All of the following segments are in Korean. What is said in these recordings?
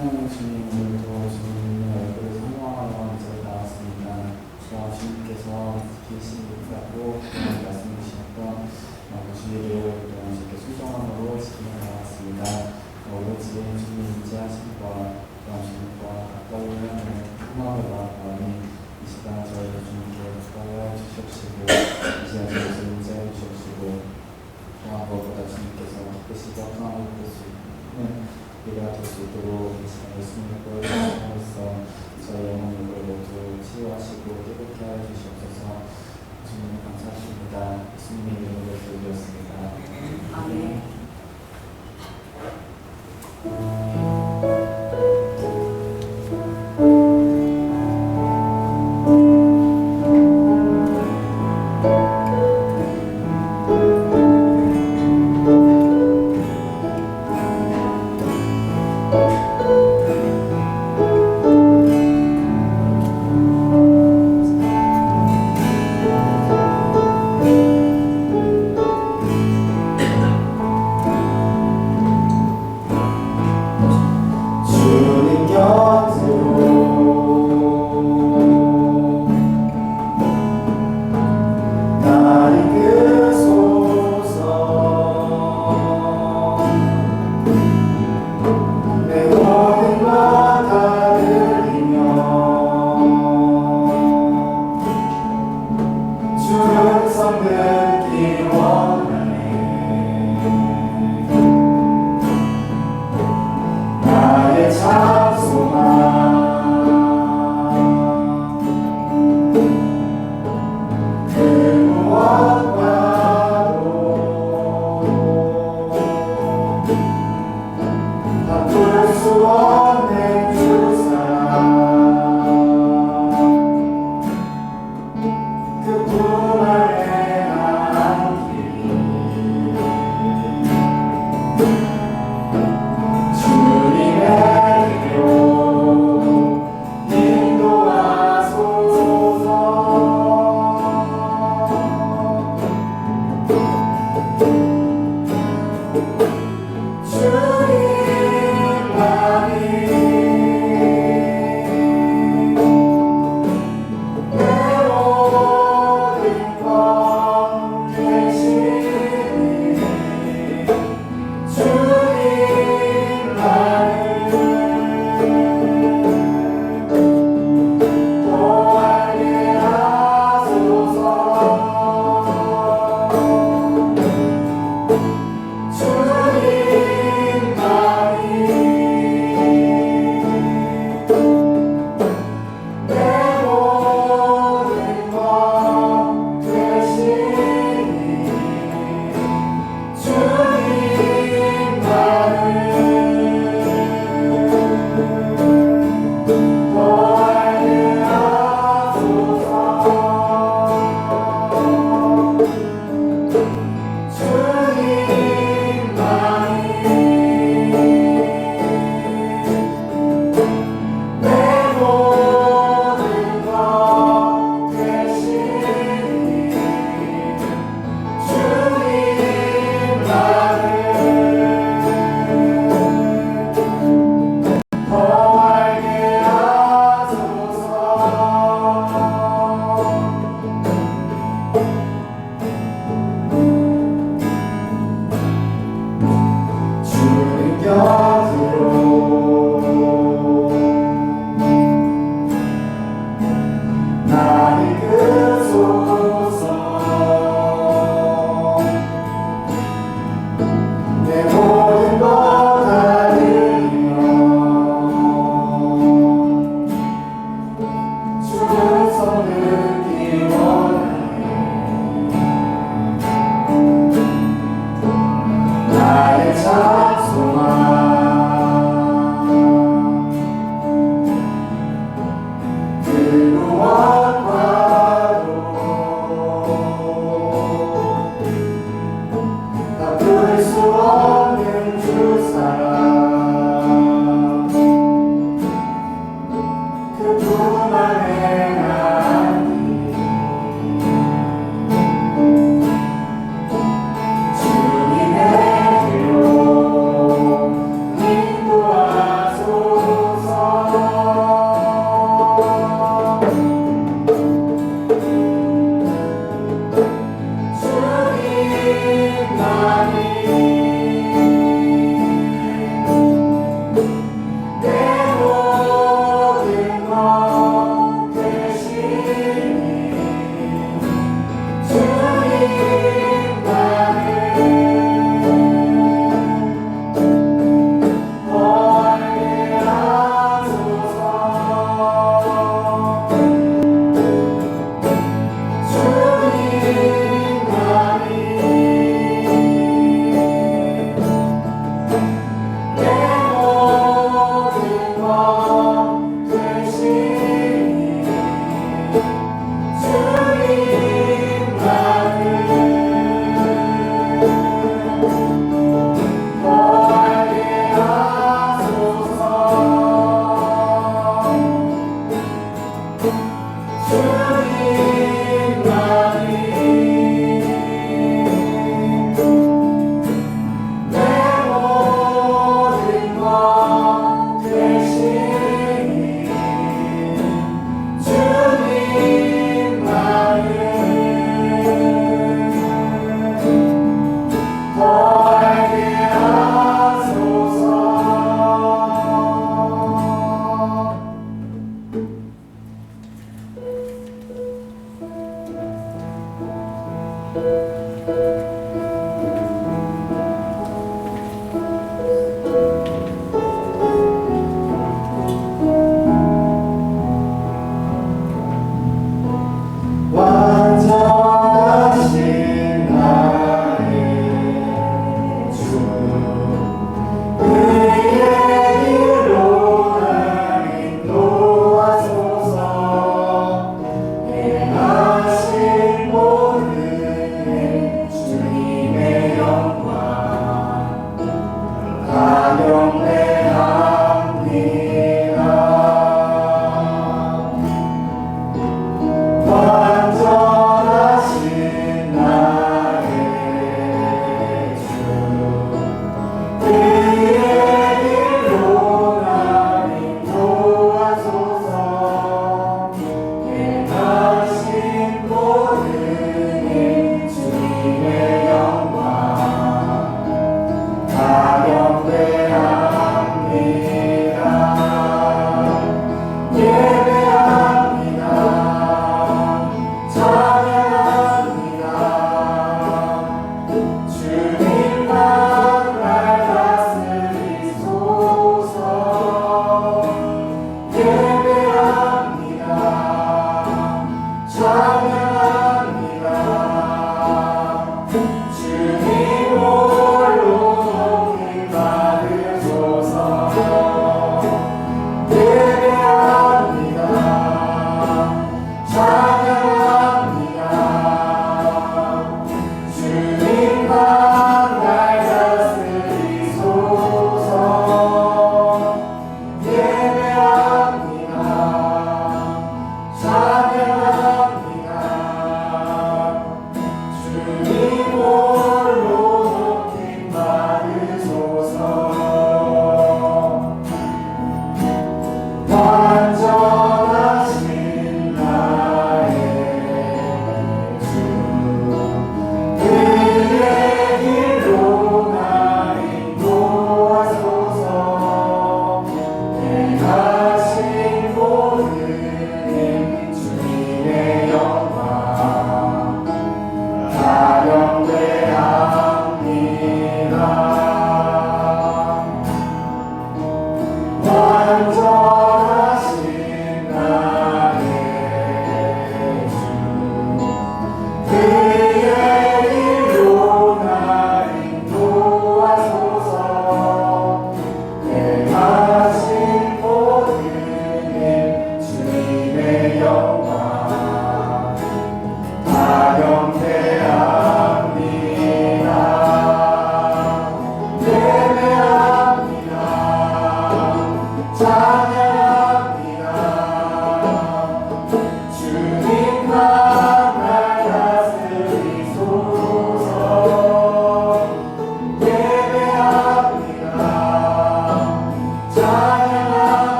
사랑하는 주님, 오늘도 주님의 얼굴을 사모하러 이제 나왔습니다. 주와 주님께서 계시라고 말씀해 주셨던 주의를 또한 이렇게 순종함으로 지키며 나왔습니다. 오로지 주님 인지하심과 또한 주님과 가까이 하는 소망을 바라보니 이 시간 저희 주님께 가까이 주시옵시고 이 시간 저희 인지해 주시옵시고 또한 무엇보다 주님께서 뜻이 더 강하게 볼 수 있는 우리가 될 수 있도록 예수님의 보여주심으로써 저희 영혼을 모두 치유하시고 깨끗게 하여 주시옵소서. 주님 감사드립니다. 예수님의 이름으로 기도드렸습니다. 아멘. 주님 마음이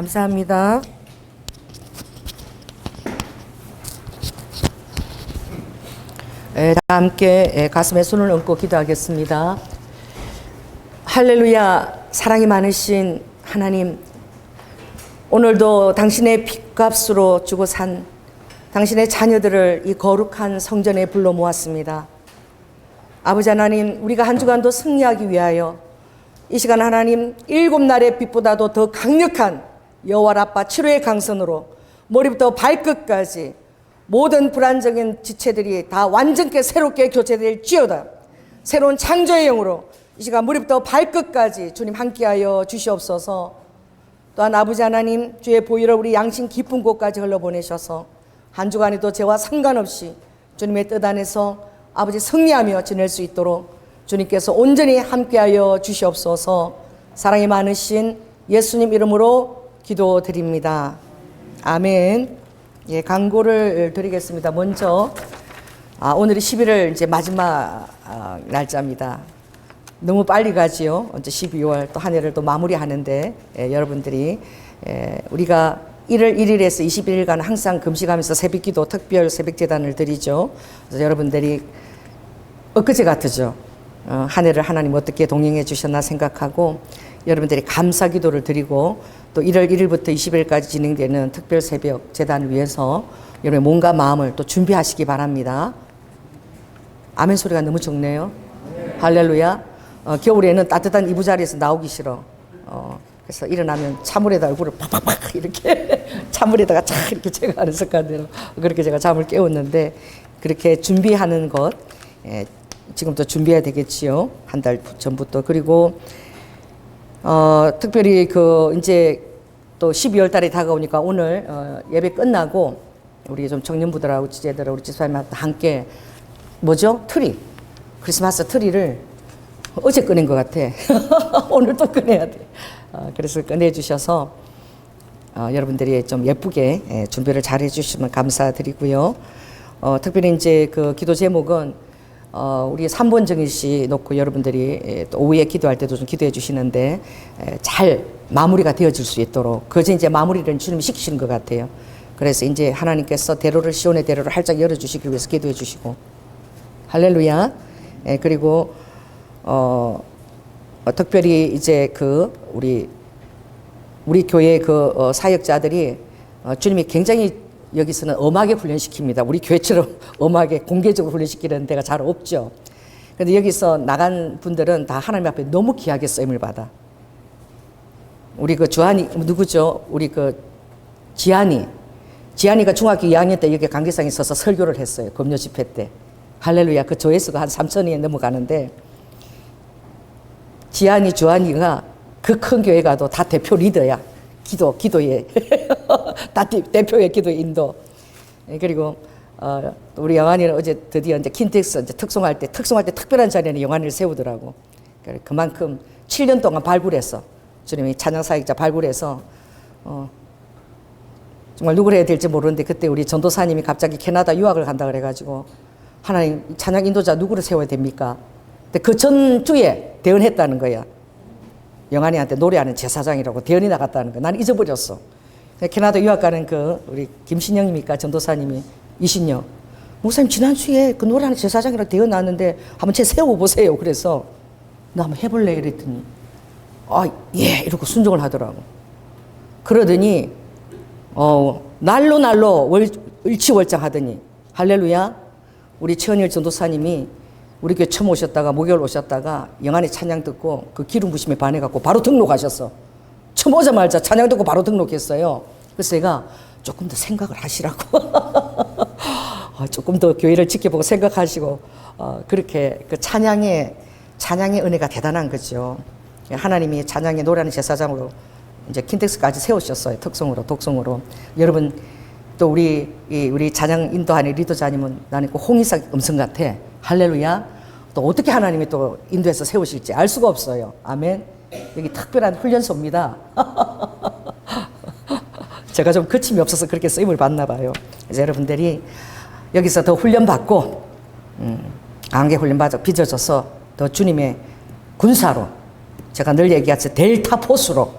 감사합니다. 다 함께 가슴에 손을 얹고 기도하겠습니다. 할렐루야. 사랑이 많으신 하나님, 오늘도 당신의 핏값으로 주고 산 당신의 자녀들을 이 거룩한 성전에 불러 모았습니다. 아버지 하나님, 우리가 한 주간도 승리하기 위하여 이 시간 하나님 7날의 빛보다도 더 강력한 여호와 라파 치료의 강선으로 머리부터 발끝까지 모든 불안정한 지체들이 다 완전케 새롭게 교체될지어다. 새로운 창조의 영으로 이 시간 머리부터 발끝까지 주님 함께하여 주시옵소서. 또한 아버지 하나님, 주의 보혈을 우리 양심 깊은 곳까지 흘러보내셔서 한 주간에도 죄와 상관없이 주님의 뜻 안에서 아버지 승리하며 지낼 수 있도록 주님께서 온전히 함께하여 주시옵소서. 사랑이 많으신 예수님 이름으로 기도드립니다. 아멘. 예, 광고를 드리겠습니다. 먼저 오늘이 11월 이제 마지막 날짜입니다. 너무 빨리 가지요. 이제 12월 또 한 해를 또 마무리하는데 여러분들이 우리가 1월 1일에서 21일간 항상 금식하면서 새벽기도 특별 새벽제단을 드리죠. 그래서 여러분들이 엊그제 같으죠. 한 해를 하나님 어떻게 동행해 주셨나 생각하고 여러분들이 감사기도를 드리고 또 1월 1일부터 20일까지 진행되는 특별 새벽 제단을 위해서 여러분의 몸과 마음을 또 준비하시기 바랍니다. 아멘 소리가 너무 적네요. 할렐루야. 겨울에는 따뜻한 이부자리에서 나오기 싫어. 그래서 일어나면 찬물에다 얼굴을 팍팍팍 이렇게 찬물에다가 착 이렇게 제가 하는 습관대로 그렇게 제가 잠을 깨웠는데 그렇게 준비하는 것 지금부터 준비해야 되겠지요. 한 달 전부터. 그리고 특별히 이제 또 12월 달이 다가오니까 오늘 예배 끝나고 우리 좀 청년부들하고 지제들하고 우리 집사님하고 함께 뭐죠? 트리. 크리스마스 트리를 어제 꺼낸 것 같아. 오늘 또 꺼내야 돼. 그래서 꺼내주셔서 여러분들이 좀 예쁘게 준비를 잘 해주시면 감사드리고요. 특별히 이제 그 기도 제목은 우리 3번 정일씨 놓고 여러분들이 또 오후에 기도할 때도 좀 기도해 주시는데 잘 마무리가 되어질 수 있도록 그저 이제 마무리를 주님이 시키시는 것 같아요. 그래서 이제 하나님께서 대로를 시온의 대로를 활짝 열어주시기 위해서 기도해 주시고 할렐루야. 그리고 특별히 이제 우리 교회 사역자들이 주님이 굉장히 여기서는 엄하게 훈련시킵니다. 우리 교회처럼 엄하게 공개적으로 훈련시키는 데가 잘 없죠. 그런데 여기서 나간 분들은 다 하나님 앞에 너무 귀하게 쓰임을 받아. 우리 주한이 누구죠? 우리 지한이가 중학교 2학년 때 여기 강계상에 서서 설교를 했어요. 금요 집회 때. 할렐루야. 그 조회수가 한 3,000이 넘어가는데 주한이가 그 큰 교회 가도 다 대표 리더야. 기도에 다 대표의 기도 인도. 그리고 우리 영환이는 어제 드디어 이제 킨텍스 이제 특송할 때 특별한 자리에는 영환이를 세우더라고. 그만큼 7년 동안 발굴해서 주님이 찬양 사역자 발굴해서 정말 누구를 해야 될지 모르는데 그때 우리 전도사님이 갑자기 캐나다 유학을 간다 그래가지고 하나님 찬양 인도자 누구를 세워야 됩니까? 근데 그 전주에 대언했다는 거야. 영환이한테 노래하는 제사장이라고 대언이 나갔다는 거. 나는 잊어버렸어. 캐나다 유학 가는 우리 김신영입니까? 전도사님이 이신영. 목사님 지난주에 그 노래하는 제사장이라고 대언 나왔는데 한번 제 세워보세요. 그래서 나 한번 해볼래 이랬더니 예 이러고 순종을 하더라고. 그러더니 날로 일치월장 하더니 할렐루야. 우리 최은일 전도사님이 우리 교회 처음 오셨다가 목요일 오셨다가 영안의 찬양 듣고 그 기름 부심에 반해갖고 바로 등록하셨어. 처음 오자마자 찬양 듣고 바로 등록했어요. 그래서 제가 조금 더 생각을 하시라고 조금 더 교회를 지켜보고 생각하시고 그렇게 그 찬양의 은혜가 대단한 거죠. 하나님이 찬양의 노래하는 제사장으로 이제 킨텍스까지 세우셨어요. 특송으로 독송으로. 여러분 또 우리 찬양 인도하는 리더자님은 나는 그 홍의삭 음성 같아. 할렐루야. 또 어떻게 하나님이 또 인도해서 세우실지 알 수가 없어요. 아멘. 여기 특별한 훈련소입니다. 제가 좀 거침이 없어서 그렇게 쓰임을 받나 봐요. 그래서 여러분들이 여기서 더 훈련받고 강하게 훈련받아 빚어져서 더 주님의 군사로 제가 늘 얘기하죠. 델타 포스로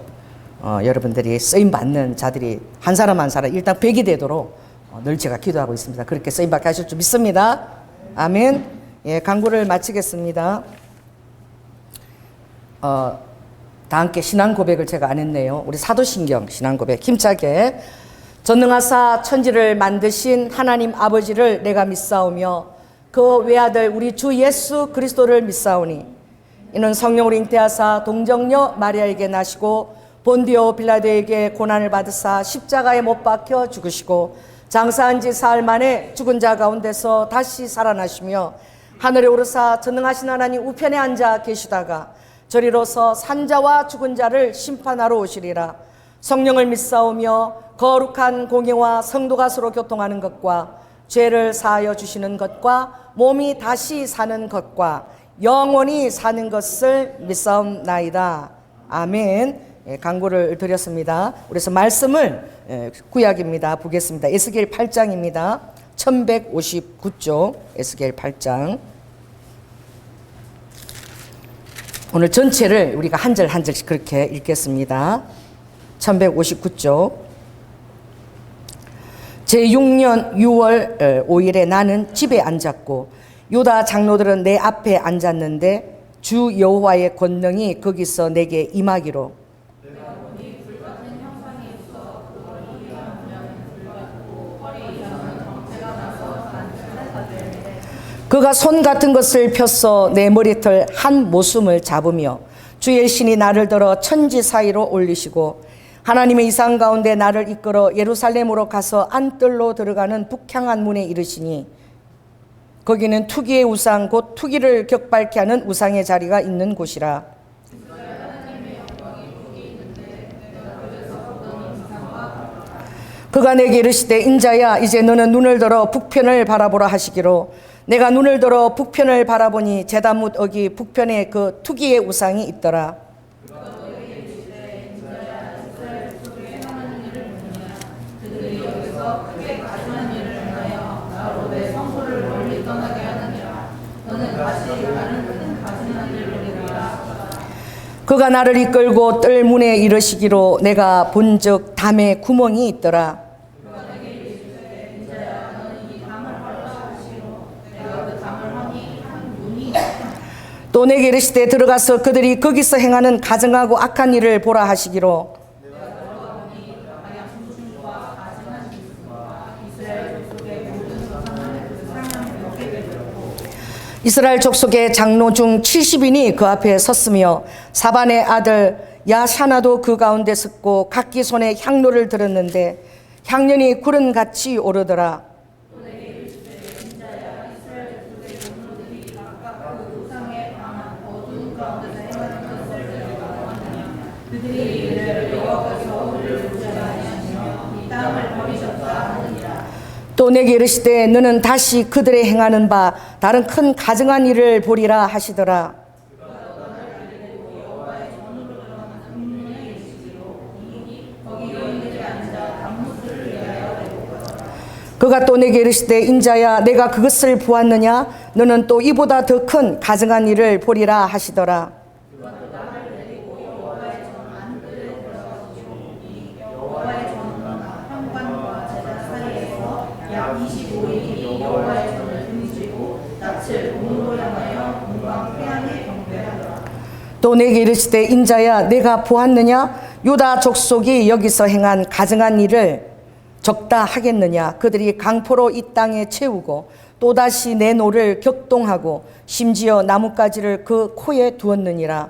여러분들이 쓰임 받는 자들이 한 사람 한 사람 일단 100이 되도록 늘 제가 기도하고 있습니다. 그렇게 쓰임 받게 하실 줄 믿습니다. 아멘. 예, 강구를 마치겠습니다. 다 함께 신앙 고백을 제가 안 했네요. 우리 사도신경 신앙 고백 힘차게. 전능하사 천지를 만드신 하나님 아버지를 내가 믿사오며 그 외아들 우리 주 예수 그리스도를 믿사오니 이는 성령으로 잉태하사 동정녀 마리아에게 나시고 본디오 빌라도에게 고난을 받으사 십자가에 못 박혀 죽으시고 장사한 지 사흘 만에 죽은 자 가운데서 다시 살아나시며 하늘에 오르사 전능하신 하나님 우편에 앉아 계시다가 저리로서 산자와 죽은 자를 심판하러 오시리라. 성령을 믿사오며 거룩한 공예와 성도가 서로 교통하는 것과 죄를 사하여 주시는 것과 몸이 다시 사는 것과 영원히 사는 것을 믿사옵나이다. 아멘. 예, 강구를 드렸습니다. 그래서 말씀을 구약입니다. 보겠습니다. 에스겔 8장입니다. 1159쪽 에스겔 8장. 오늘 전체를 우리가 한 절 한 절씩 그렇게 읽겠습니다. 1159쪽. 제6년 6월 5일에 나는 집에 앉았고 유다 장로들은 내 앞에 앉았는데 주 여호와의 권능이 거기서 내게 임하기로 그가 손 같은 것을 펴서 내 머리털 한 모숨을 잡으며 주의 신이 나를 들어 천지 사이로 올리시고 하나님의 이상 가운데 나를 이끌어 예루살렘으로 가서 안뜰로 들어가는 북향한 문에 이르시니 거기는 투기의 우상 곧 투기를 격발케 하는 우상의 자리가 있는 곳이라. 그가 내게 이르시되 인자야 이제 너는 눈을 들어 북편을 바라보라 하시기로 내가 눈을 들어 북편을 바라보니 제단뭇 어기 북편에 그 투기의 우상이 있더라. 그가 나를 이끌고 뜰 문에 이르시기로 내가 본즉 담에 구멍이 있더라. 또 내게 이르시되 들어가서 그들이 거기서 행하는 가증하고 악한 일을 보라 하시기로 이스라엘 족속의 장로 중 70인이 그 앞에 섰으며 사반의 아들 야샤나도 그 가운데 섰고 각기 손에 향로를 들었는데 향년이 구름같이 오르더라. 또 내게 이르시되 너는 다시 그들의 행하는 바 다른 큰 가증한 일을 보리라 하시더라. 그가 또 내게 이르시되 인자야 내가 그것을 보았느냐 너는 또 이보다 더 큰 가증한 일을 보리라 하시더라. 또 내게 이르시되 인자야 내가 보았느냐 유다 족속이 여기서 행한 가증한 일을 적다 하겠느냐. 그들이 강포로 이 땅에 채우고 또다시 내 노를 격동하고 심지어 나뭇가지를 그 코에 두었느니라.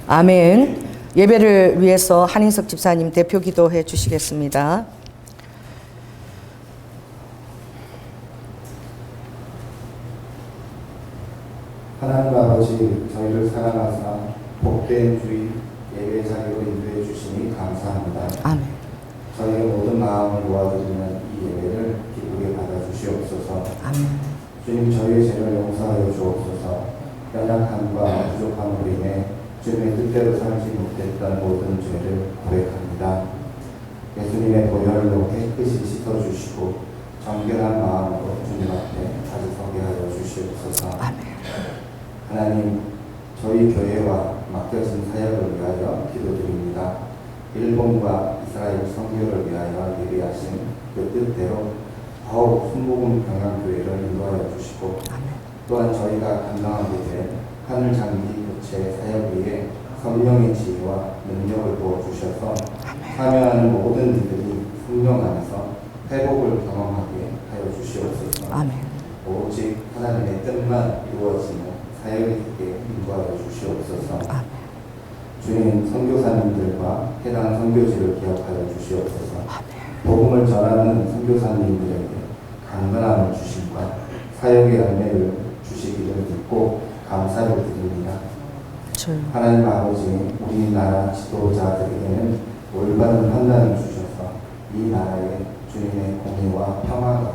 아멘. 예배를 위해서 한인석 집사님 대표 기도해 주시겠습니다. 하나님 아버지 저희를 사랑하사 복된 주의 예배 자리로 인도해 주시니 감사합니다. 아멘. 저희의 모든 마음을 모아드리는 이 예배를 기쁘게 받아주시옵소서. 아멘. 주님 저희의 죄를 용서하여 주옵소서. 연약함과 부족함으로 인해 주님의 뜻대로 살지 못했던 모든 죄를 고백합니다. 예수님의 보혈로 깨끗이 씻어주시고 정결한 마음으로 주님 앞에 자주 서게 하여 주시옵소서. 아멘. 하나님, 저희 교회와 맡겨진 사역을 위하여 기도드립니다. 일본과 이스라엘 선교를 위하여 예비하신 그 뜻대로 더욱 순복음 평양교회를 인도하여 주시고 또한 저희가 감당하게 될 하늘 장기 교체 사역 위에 성령의 지혜와 능력을 부어주셔서 참여하는 모든 이들이 성령 안에서 회복을 경험하게 하여 주시옵소서. 아멘. 오직 하나님의 뜻만 이루어지는 사역이 되게 인도하여 주시옵소서. 아멘. 주님, 선교사님들과 해당 선교지를 기억하여 주시옵소서. 복음을 전하는 선교사님들에게 강건함을 주심과 사역의 열매를 주시기를 믿고 감사를 드립니다. 하나님 아버지, 우리나라 지도자들에게는 올바른 판단을 주셔서 이 나라에 주님의 공의와 평화가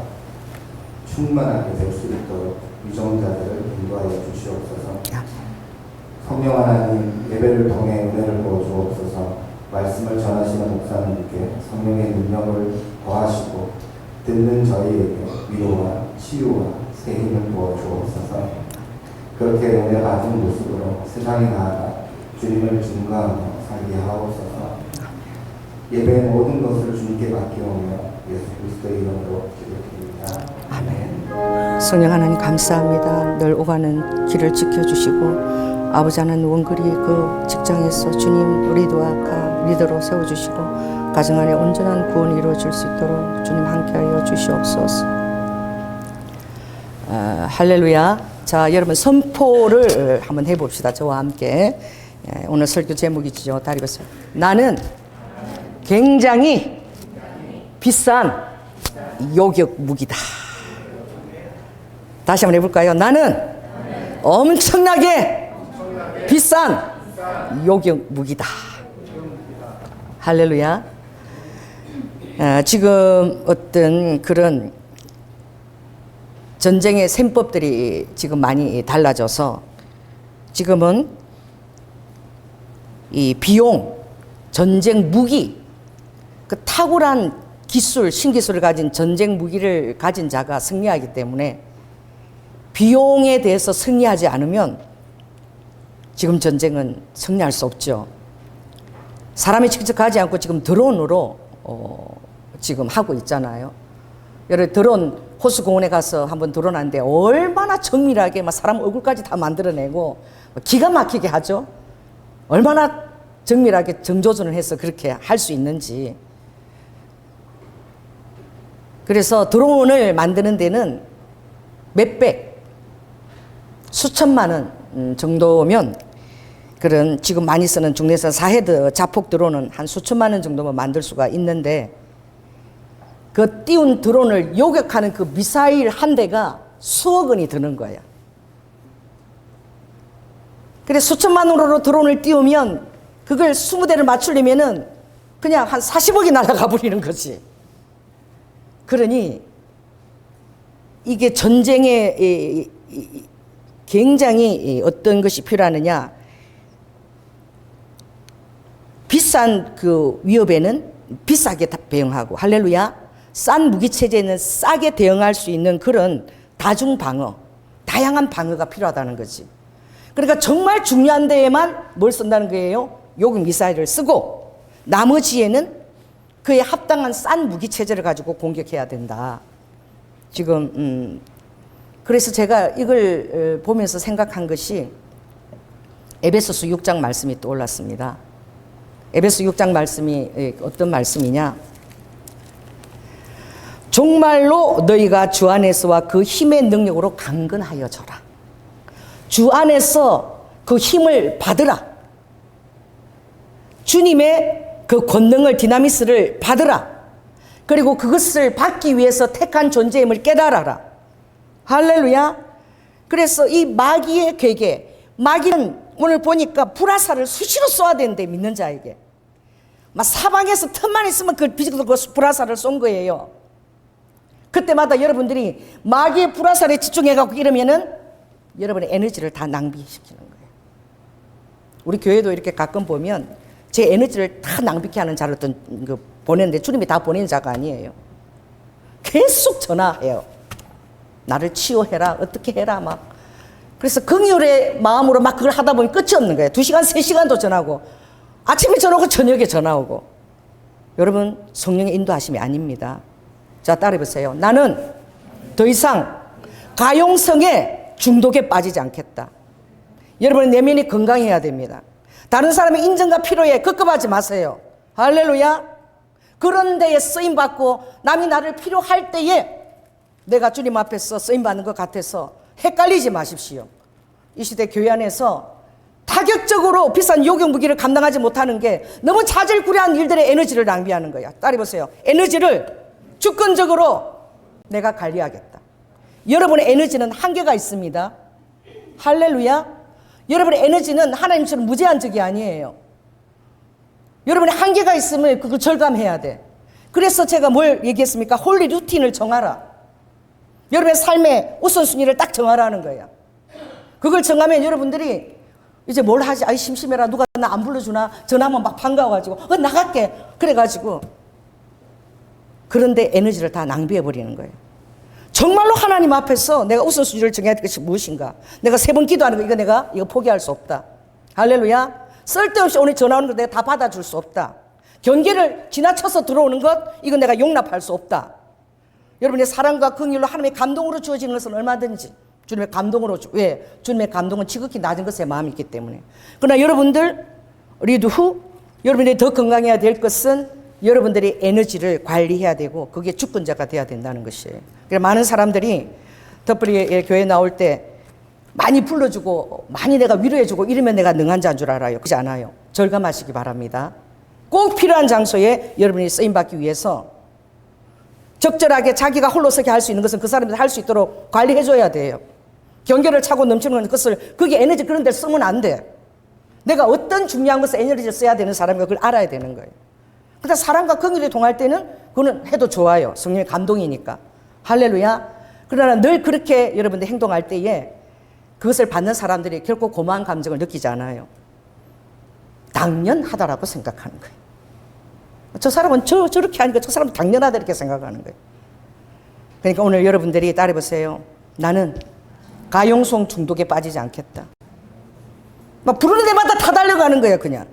충만하게 될 수 있도록 위정자들을 인도하여 주시옵소서. 성령 하나님, 예배를 통해 은혜를 부어주옵소서. 말씀을 전하시는 목사님께 성령의 능력을 더하시고 듣는 저희에게 위로와 치유와 새 힘을 부어주옵소서. 그렇게 은혜 받은 모습으로 세상에 나아가 주님을 증거하며 살게 하옵소서. 예배의 모든 것을 주님께 맡기오며 예수 그리스도의 이름으로 기도드립니다. 아멘. 성령 하나님 감사합니다. 늘 오가는 길을 지켜주시고 아버지 하나님 원거리 그 직장에서 주님 리더와 리더로 세워주시고 가정 안에 온전한 구원이 이루어질 수 있도록 주님 함께하여 주시옵소서. 할렐루야. 자, 여러분 선포를 한번 해봅시다. 저와 함께. 오늘 설교 제목이죠. 다리겠어요. 나는 굉장히 비싼 요격 무기다. 다시 한번 해볼까요? 나는 엄청나게 비싼 요격 무기다. 할렐루야. 지금 어떤 그런 전쟁의 셈법들이 지금 많이 달라져서 지금은 이 비용, 전쟁 무기, 그 탁월한 기술, 신기술을 가진 전쟁 무기를 가진 자가 승리하기 때문에 비용에 대해서 승리하지 않으면 지금 전쟁은 승리할 수 없죠. 사람이 직접 가지 않고 지금 드론으로 지금 하고 있잖아요. 여러분 드론 호수공원에 가서 한번 드론 하는데 얼마나 정밀하게 막 사람 얼굴까지 다 만들어내고 기가 막히게 하죠. 얼마나 정밀하게 정조준을 해서 그렇게 할 수 있는지. 그래서 드론을 만드는 데는 몇백, 수천만 원 정도면 그런 지금 많이 쓰는 중내산 4헤드 자폭 드론은 한 수천만 원 정도면 만들 수가 있는데 그 띄운 드론을 요격하는 그 미사일 한 대가 수억 원이 드는 거예요. 그래 수천만 원으로 드론을 띄우면 그걸 20대를 맞추려면은 그냥 한 40억이 날아가 버리는 거지. 그러니 이게 전쟁에 굉장히 어떤 것이 필요하느냐. 비싼 그 위협에는 비싸게 대응하고 할렐루야. 싼 무기 체제는 싸게 대응할 수 있는 그런 다중 방어, 다양한 방어가 필요하다는 거지. 그러니까 정말 중요한 데에만 뭘 쓴다는 거예요? 요격 미사일을 쓰고 나머지에는 그에 합당한 싼 무기 체제를 가지고 공격해야 된다. 지금 그래서 제가 이걸 보면서 생각한 것이 에베소서 6장 말씀이 떠올랐습니다. 에베소 6장 말씀이 어떤 말씀이냐? 정말로 너희가 주 안에서와 그 힘의 능력으로 강건하여져라. 주 안에서 그 힘을 받으라. 주님의 그 권능을 디나미스를 받으라. 그리고 그것을 받기 위해서 택한 존재임을 깨달아라. 할렐루야. 그래서 이 마귀의 괴계, 마귀는 오늘 보니까 불화살을 수시로 쏘아야 되는데 믿는 자에게 막 사방에서 틈만 있으면 그 불화살을 쏜 거예요. 그때마다 여러분들이 마귀의 불화살에 집중해갖고 이러면은 여러분의 에너지를 다 낭비시키는 거예요. 우리 교회도 이렇게 가끔 보면 제 에너지를 다 낭비케 하는 자를 어떤 보내는데 주님이 다 보내는 자가 아니에요. 계속 전화해요. 나를 치유해라, 어떻게 해라 막. 그래서 긍휼의 마음으로 막 그걸 하다 보니 끝이 없는 거예요. 2시간, 3시간도 전화하고 아침에 전화오고 저녁에 전화오고. 여러분, 성령의 인도하심이 아닙니다. 자, 따라해보세요. 나는 더 이상 가용성에 중독에 빠지지 않겠다. 여러분의 내면이 건강해야 됩니다. 다른 사람의 인정과 필요에 급급하지 마세요. 할렐루야. 그런 데에 쓰임받고 남이 나를 필요할 때에 내가 주님 앞에서 쓰임받는 것 같아서 헷갈리지 마십시오. 이 시대 교회 안에서 타격적으로 비싼 요격무기를 감당하지 못하는 게 너무 자질구레한 일들의 에너지를 낭비하는 거야. 따라해보세요. 에너지를 주권적으로 내가 관리하겠다. 여러분의 에너지는 한계가 있습니다. 할렐루야. 여러분의 에너지는 하나님처럼 무제한적이 아니에요. 여러분의 한계가 있으면 그걸 절감해야 돼. 그래서 제가 뭘 얘기했습니까? 홀리 루틴을 정하라. 여러분의 삶의 우선순위를 딱 정하라는 거예요. 그걸 정하면 여러분들이 이제 뭘 하지? 아이 심심해라. 누가 나 안 불러주나? 전화하면 막 반가워가지고 나갈게. 그래가지고 그런데 에너지를 다 낭비해버리는 거예요. 정말로 하나님 앞에서 내가 우선순위를 정해야 될 것이 무엇인가? 내가 3번 기도하는 거 이거 포기할 수 없다. 할렐루야. 쓸데없이 오늘 전화 오는 거 내가 다 받아줄 수 없다. 경계를 지나쳐서 들어오는 것 이건 내가 용납할 수 없다. 여러분의 사랑과 긍휼로 하나님의 감동으로 주어지는 것은 얼마든지 주님의 감동으로 왜? 주님의 감동은 지극히 낮은 것에 마음이 있기 때문에. 그러나 여러분들 리드 후 여러분들이 더 건강해야 될 것은 여러분들이 에너지를 관리해야 되고 그게 주권자가 돼야 된다는 것이에요. 그래서 많은 사람들이 덧불이 교회 나올 때 많이 불러주고 많이 내가 위로해주고 이러면 내가 능한 자인 줄 알아요. 그렇지 않아요. 절감하시기 바랍니다. 꼭 필요한 장소에 여러분이 쓰임받기 위해서 적절하게 자기가 홀로 서게 할 수 있는 것은 그 사람이 할 수 있도록 관리해줘야 돼요. 경계를 차고 넘치는 것을 그게 에너지 그런 데 쓰면 안 돼. 내가 어떤 중요한 것에 에너지를 써야 되는 사람인가 그걸 알아야 되는 거예요. 그러니까 사람과 긍휼이 동할 때는 그거는 해도 좋아요. 성령의 감동이니까. 할렐루야. 그러나 늘 그렇게 여러분들 행동할 때에 그것을 받는 사람들이 결코 고마운 감정을 느끼지 않아요. 당연하다라고 생각하는 거예요. 저 사람은 저렇게 하니까 저 사람은 당연하다 이렇게 생각하는 거예요. 그러니까 오늘 여러분들이 따라해보세요. 나는 가용성 중독에 빠지지 않겠다. 막 부르는 데마다 다 달려가는 거예요. 그냥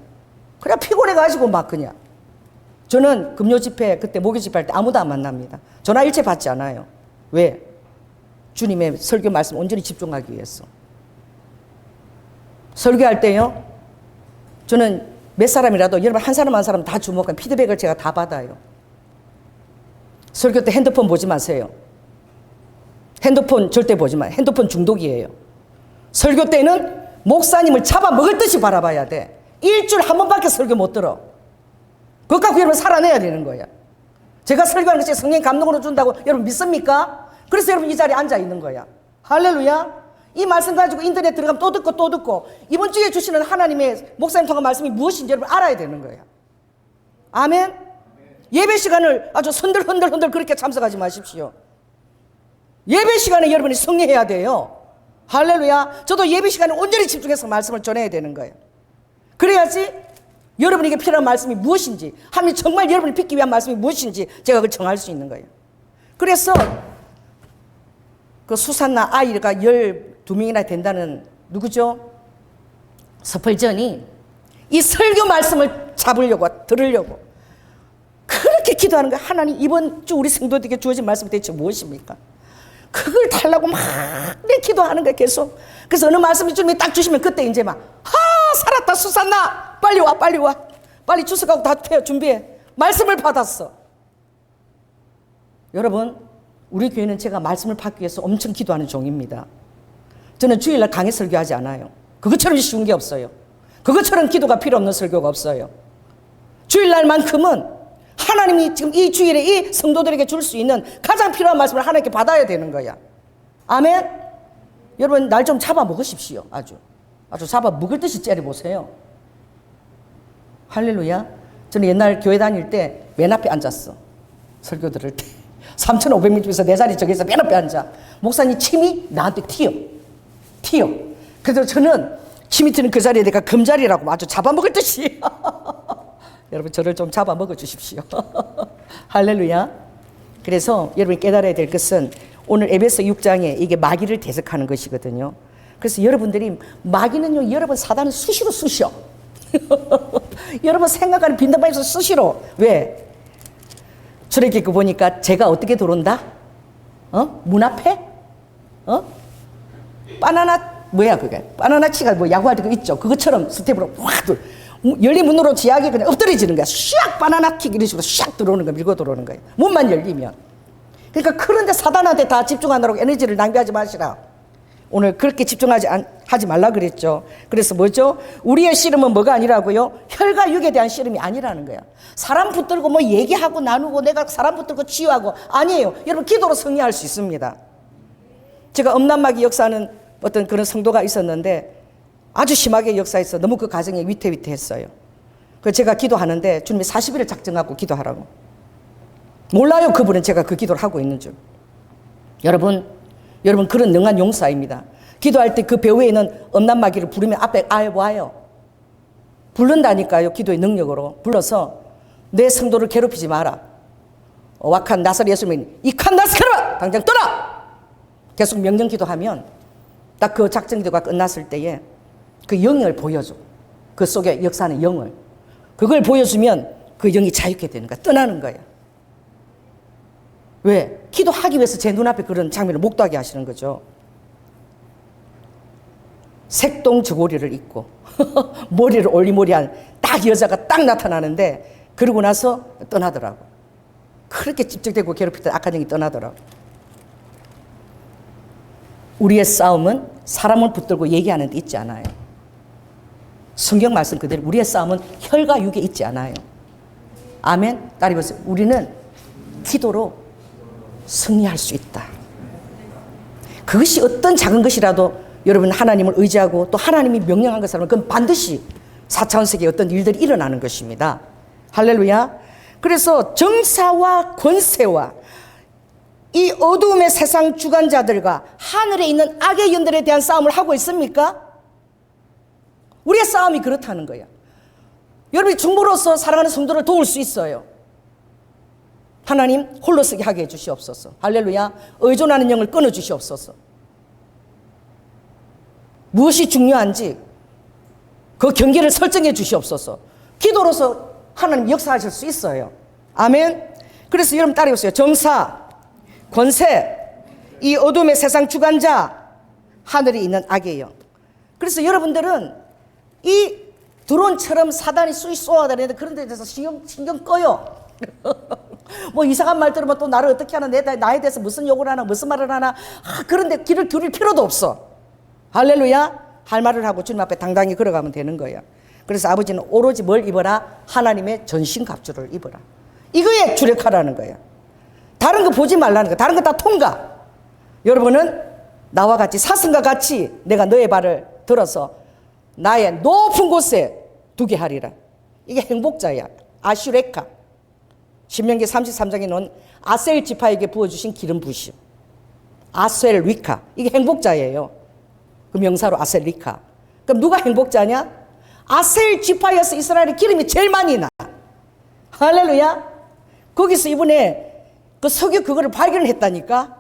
피곤해가지고 막 그냥. 저는 금요 집회 그때 목요 집회 할 때 아무도 안 만납니다. 전화 일체 받지 않아요. 왜? 주님의 설교 말씀 온전히 집중하기 위해서. 설교할 때요. 저는 몇 사람이라도 여러분 한 사람 한 사람 다 주목한 피드백을 제가 다 받아요. 설교 때 핸드폰 보지 마세요. 핸드폰 절대 보지 마요. 핸드폰 중독이에요. 설교 때는 목사님을 잡아먹을 듯이 바라봐야 돼. 일주일에 한 번밖에 설교 못 들어. 그것 갖고 여러분 살아내야 되는 거야. 제가 설교하는 것이 성령 감동으로 준다고 여러분 믿습니까? 그래서 여러분 이 자리에 앉아 있는 거야. 할렐루야. 이 말씀 가지고 인터넷 들어가면 또 듣고 또 듣고 이번 주에 주시는 하나님의 목사님 통한 말씀이 무엇인지 여러분 알아야 되는 거야. 아멘. 예배 시간을 아주 흔들흔들 그렇게 참석하지 마십시오. 예배 시간에 여러분이 승리해야 돼요. 할렐루야. 저도 예배 시간에 온전히 집중해서 말씀을 전해야 되는 거예요. 그래야지 여러분에게 필요한 말씀이 무엇인지, 하나님이 정말 여러분을 빚기 위한 말씀이 무엇인지 제가 그걸 정할 수 있는 거예요. 그래서 그 수산나 아이가 12명이나 된다는 누구죠? 스펄전이 이 설교 말씀을 잡으려고 들으려고 그렇게 기도하는 거예요. 하나님 이번 주 우리 성도들에게 주어진 말씀이 대체 무엇입니까? 그걸 달라고 막 기도하는 거예요. 계속. 그래서 어느 말씀이 주님이 딱 주시면 그때 이제 막 살았다 수산나 빨리 와 빨리 주석하고 다 준비해. 말씀을 받았어. 여러분 우리 교회는 제가 말씀을 받기 위해서 엄청 기도하는 종입니다. 저는 주일날 강의 설교하지 않아요. 그것처럼 쉬운 게 없어요. 그것처럼 기도가 필요 없는 설교가 없어요. 주일날만큼은 하나님이 지금 이 주일에 이 성도들에게 줄 수 있는 가장 필요한 말씀을 하나님께 받아야 되는 거야. 아멘. 여러분 날 좀 잡아먹으십시오. 아주 잡아먹을 듯이 째려보세요. 할렐루야. 저는 옛날 교회 다닐 때 맨 앞에 앉았어. 설교 들을 때 3,500명 중에서 내 자리 저기서 맨 앞에 앉아. 목사님 침이 나한테 튀어. 그래서 저는 침이 튀는 그 자리에 내가 금자리라고 아주 잡아먹을 듯이 여러분 저를 좀 잡아먹어 주십시오. 할렐루야. 그래서 여러분이 깨달아야 될 것은 오늘 에베소 6장에 이게 마귀를 대적하는 것이거든요. 그래서 여러분들이 마귀는요, 여러분 사단은 수시로 쑤셔. 여러분 생각하는 빈답방에서 수시로. 왜? 출애굽기 보니까 제가 어떻게 들어온다? 문 앞에? 바나나 뭐야 그게? 바나나치가 뭐 야구할 때 그거 있죠. 그것처럼 스텝으로 확 열린 문으로 지하게 그냥 엎드려지는 거야. 샥 바나나킥 이런 식으로 샥 들어오는 거, 밀고 들어오는 거예요. 문만 열리면. 그러니까 그런데 사단한테 다 집중하느라고 에너지를 낭비하지 마시라. 오늘 그렇게 하지 말라 그랬죠. 그래서 뭐죠? 우리의 씨름은 뭐가 아니라고요? 혈과 육에 대한 씨름이 아니라는 거야. 사람 붙들고 뭐 얘기하고 나누고 내가 사람 붙들고 치유하고 아니에요. 여러분 기도로 승리할 수 있습니다. 제가 음란마귀 역사하는 어떤 그런 성도가 있었는데 아주 심하게 역사해서 너무 그 가정이 위태위태했어요. 그래서 제가 기도하는데 주님이 40일을 작정하고 기도하라고. 몰라요 그분은 제가 그 기도를 하고 있는 줄. 여러분 그런 능한 용사입니다. 기도할 때 그 배후에는 음란마귀를 부르면 앞에 와요. 부른다니까요. 기도의 능력으로 불러서 내 성도를 괴롭히지 마라. wak한 나사렛 예수님이 이칸 나스카라 당장 떠나. 계속 명령 기도하면 딱 그 작전 기도가 끝났을 때에 그 영을 보여줘. 그 속에 역사하는 영을. 그걸 보여주면 그 영이 자유케 되는 거야. 떠나는 거야. 왜? 기도하기 위해서 제 눈앞에 그런 장면을 목도하게 하시는 거죠. 색동 저고리를 입고 머리를 올리머리한 딱 여자가 딱 나타나는데 그러고 나서 떠나더라고. 그렇게 집중되고 괴롭히던 악한 영이 떠나더라고. 우리의 싸움은 사람을 붙들고 얘기하는 데 있지 않아요. 성경 말씀 그대로 우리의 싸움은 혈과 육에 있지 않아요. 아멘. 따라해 보세요. 우리는 기도로 승리할 수 있다. 그것이 어떤 작은 것이라도 여러분 하나님을 의지하고 또 하나님이 명령한 것을 하면 그건 반드시 4차원 세계에 어떤 일들이 일어나는 것입니다. 할렐루야. 그래서 정사와 권세와 이 어두움의 세상 주관자들과 하늘에 있는 악의 영들에 대한 싸움을 하고 있습니까? 우리의 싸움이 그렇다는 거야. 여러분이 중보로서 사랑하는 성도를 도울 수 있어요. 하나님 홀로 서게 하게 해주시옵소서. 할렐루야. 의존하는 영을 끊어주시옵소서. 무엇이 중요한지 그 경계를 설정해 주시옵소서. 기도로서 하나님 역사하실 수 있어요. 아멘. 그래서 여러분 따라해보세요. 정사, 권세, 이 어둠의 세상 주관자, 하늘에 있는 악의 영. 그래서 여러분들은 이 드론처럼 사단이 쏘아다니는데 그런 데 대해서 신경 꺼요. 뭐 이상한 말 들으면 또 나를 어떻게 하나, 나에 대해서 무슨 욕을 하나, 무슨 말을 하나, 그런데 귀를 기울일 필요도 없어. 할렐루야. 할 말을 하고 주님 앞에 당당히 걸어가면 되는 거예요. 그래서 아버지는 오로지 뭘 입어라? 하나님의 전신갑주를 입어라. 이거에 주력하라는 거예요. 다른 거 보지 말라는 거예요. 다른 거 다 통과. 여러분은 나와 같이 사슴과 같이 내가 너의 발을 들어서 나의 높은 곳에 두게 하리라. 이게 행복자야. 아슈레카. 신명기 33장에 놓은 아셀 지파에게 부어주신 기름 부심. 아셀 리카. 이게 행복자예요. 그 명사로 아셀 리카. 그럼 누가 행복자냐? 아셀 지파에서 이스라엘의 기름이 제일 많이 나. 할렐루야. 거기서 이번에 그 석유 그거를 발견했다니까.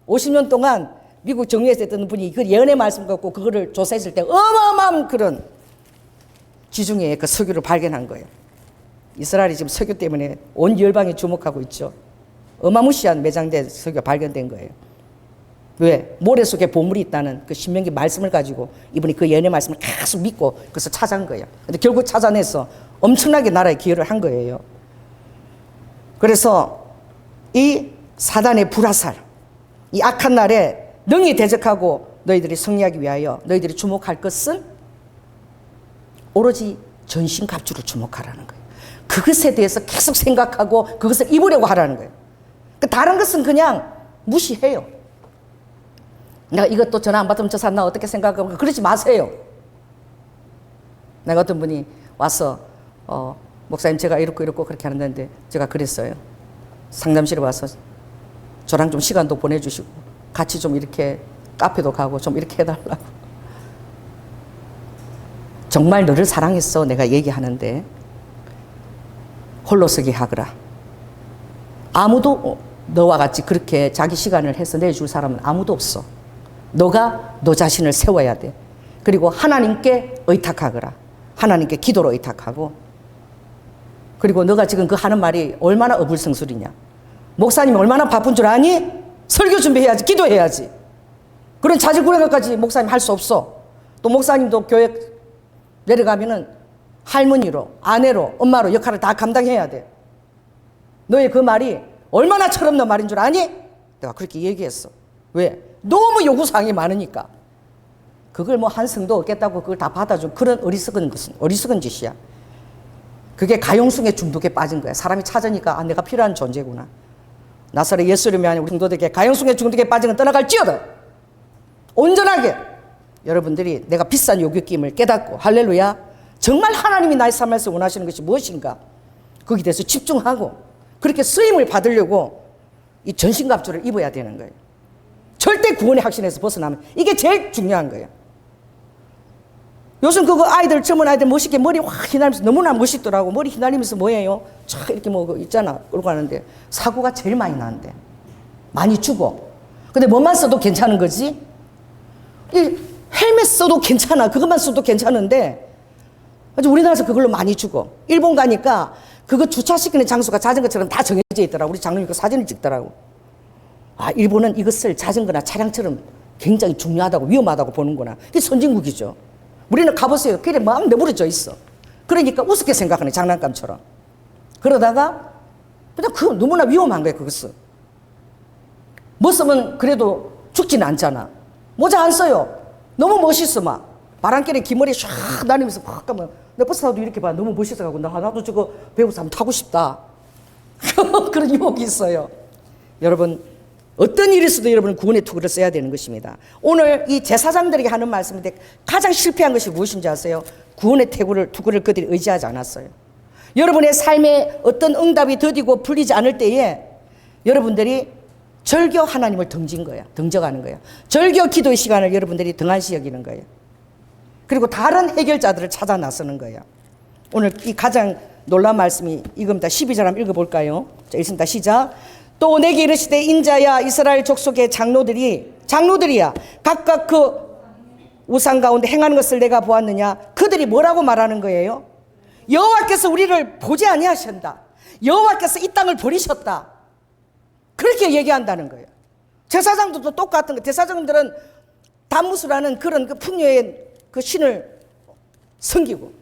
50년 동안 미국 정유회에서 했던 분이 그 예언의 말씀 갖고 그거를 조사했을 때 어마어마한 그런 지중해에 그 석유를 발견한 거예요. 이스라엘이 지금 석유 때문에 온 열방이 주목하고 있죠. 어마무시한 매장된 석유가 발견된 거예요. 왜? 모래 속에 보물이 있다는 그 신명기 말씀을 가지고 이분이 그 예언의 말씀을 계속 믿고 그래서 찾아온 거예요. 근데 결국 찾아내서 엄청나게 나라에 기여를 한 거예요. 그래서 이 사단의 불화살, 이 악한 날에 능히 대적하고 너희들이 승리하기 위하여 너희들이 주목할 것은 오로지 전신갑주를 주목하라는 거예요. 그것에 대해서 계속 생각하고 그것을 입으려고 하라는 거예요. 다른 것은 그냥 무시해요. 내가 이것도 전화 안 받으면 저 사람 나 어떻게 생각하고 그러지 마세요. 내가 어떤 분이 와서 목사님 제가 이렇고 그렇게 하는데 제가 그랬어요. 상담실에 와서 저랑 좀 시간도 보내주시고 같이 좀 이렇게 카페도 가고 좀 이렇게 해달라고. 정말 너를 사랑했어 내가 얘기하는데 홀로 서게 하거라. 아무도 너와 같이 그렇게 자기 시간을 해서 내줄 사람은 아무도 없어. 너가 너 자신을 세워야 돼. 그리고 하나님께 의탁하거라. 하나님께 기도로 의탁하고. 그리고 너가 지금 그 하는 말이 얼마나 어불성설이냐. 목사님이 얼마나 바쁜 줄 아니? 설교 준비해야지. 기도해야지. 그런 자질구레가까지 목사님 할 수 없어. 또 목사님도 교회 내려가면은 할머니로, 아내로, 엄마로 역할을 다 감당해야 돼. 너의 그 말이 얼마나 철없는 말인 줄 아니? 내가 그렇게 얘기했어. 왜? 너무 요구사항이 많으니까. 그걸 뭐 한 성도 없겠다고 그걸 다 받아준 그런 어리석은 짓이야. 그게 가용숭의 중독에 빠진 거야. 사람이 찾으니까 내가 필요한 존재구나. 나사렛 예수님이 아닌 우리 성도들에게 가용숭의 중독에 빠진 건 떠나갈지어다. 온전하게 여러분들이 내가 비싼 요격임을 깨닫고 할렐루야. 정말 하나님이 나의 삶에서 원하시는 것이 무엇인가? 거기에 대해서 집중하고 그렇게 쓰임을 받으려고 이 전신갑주를 입어야 되는 거예요. 절대 구원의 확신에서 벗어나면 이게 제일 중요한 거예요. 요즘 그거 아이들, 젊은 아이들 멋있게 머리 확 휘날리면서 너무나 멋있더라고. 머리 휘날리면서 뭐예요? 촥 이렇게 뭐 있잖아. 끌고 가는데 사고가 제일 많이 나는데. 많이 죽어. 근데 뭐만 써도 괜찮은 거지? 이 헬멧 써도 괜찮아. 그것만 써도 괜찮은데 우리나라에서 그걸로 많이 죽어. 일본 가니까 그거 주차시키는 장소가 자전거처럼 다 정해져 있더라고. 우리 장로님이 그 사진을 찍더라고. 아, 일본은 이것을 자전거나 차량처럼 굉장히 중요하다고 위험하다고 보는구나. 이게 선진국이죠. 우리는 가보세요. 길에 막 내버려져 있어. 그러니까 우습게 생각하네. 장난감처럼. 그러다가 그냥 그 너무나 위험한 거야. 그것은. 뭐 쓰면 그래도 죽지는 않잖아. 모자 안 써요. 너무 멋있어 막. 바람결에 기머리 샥 날리면서 막 가면 내 버스 타도 이렇게 봐. 너무 멋있어가지고 나도 저거 배워서 한번 타고 싶다. 그런 유혹이 있어요. 여러분 어떤 일이 있어도 여러분은 구원의 투구를 써야 되는 것입니다. 오늘 이 제사장들에게 하는 말씀인데 가장 실패한 것이 무엇인지 아세요? 구원의 투구를 그들이 의지하지 않았어요. 여러분의 삶에 어떤 응답이 더디고 풀리지 않을 때에 여러분들이 절교 하나님을 등져가는 거예요. 절교 기도의 시간을 여러분들이 등한시 여기는 거예요. 그리고 다른 해결자들을 찾아 나서는 거예요. 오늘 이 가장 놀라운 말씀이 이겁니다. 12절 한번 읽어볼까요? 자, 읽습니다. 시작. 또 내게 이르시되 인자야 이스라엘 족속의 장로들이야 각각 그 우상 가운데 행하는 것을 내가 보았느냐. 그들이 뭐라고 말하는 거예요? 여호와께서 우리를 보지 아니하신다. 여호와께서 이 땅을 버리셨다. 그렇게 얘기한다는 거예요. 제사장들도 똑같은 거예요. 제사장들은 담무스라는 그런 그 풍요의 그 신을 섬기고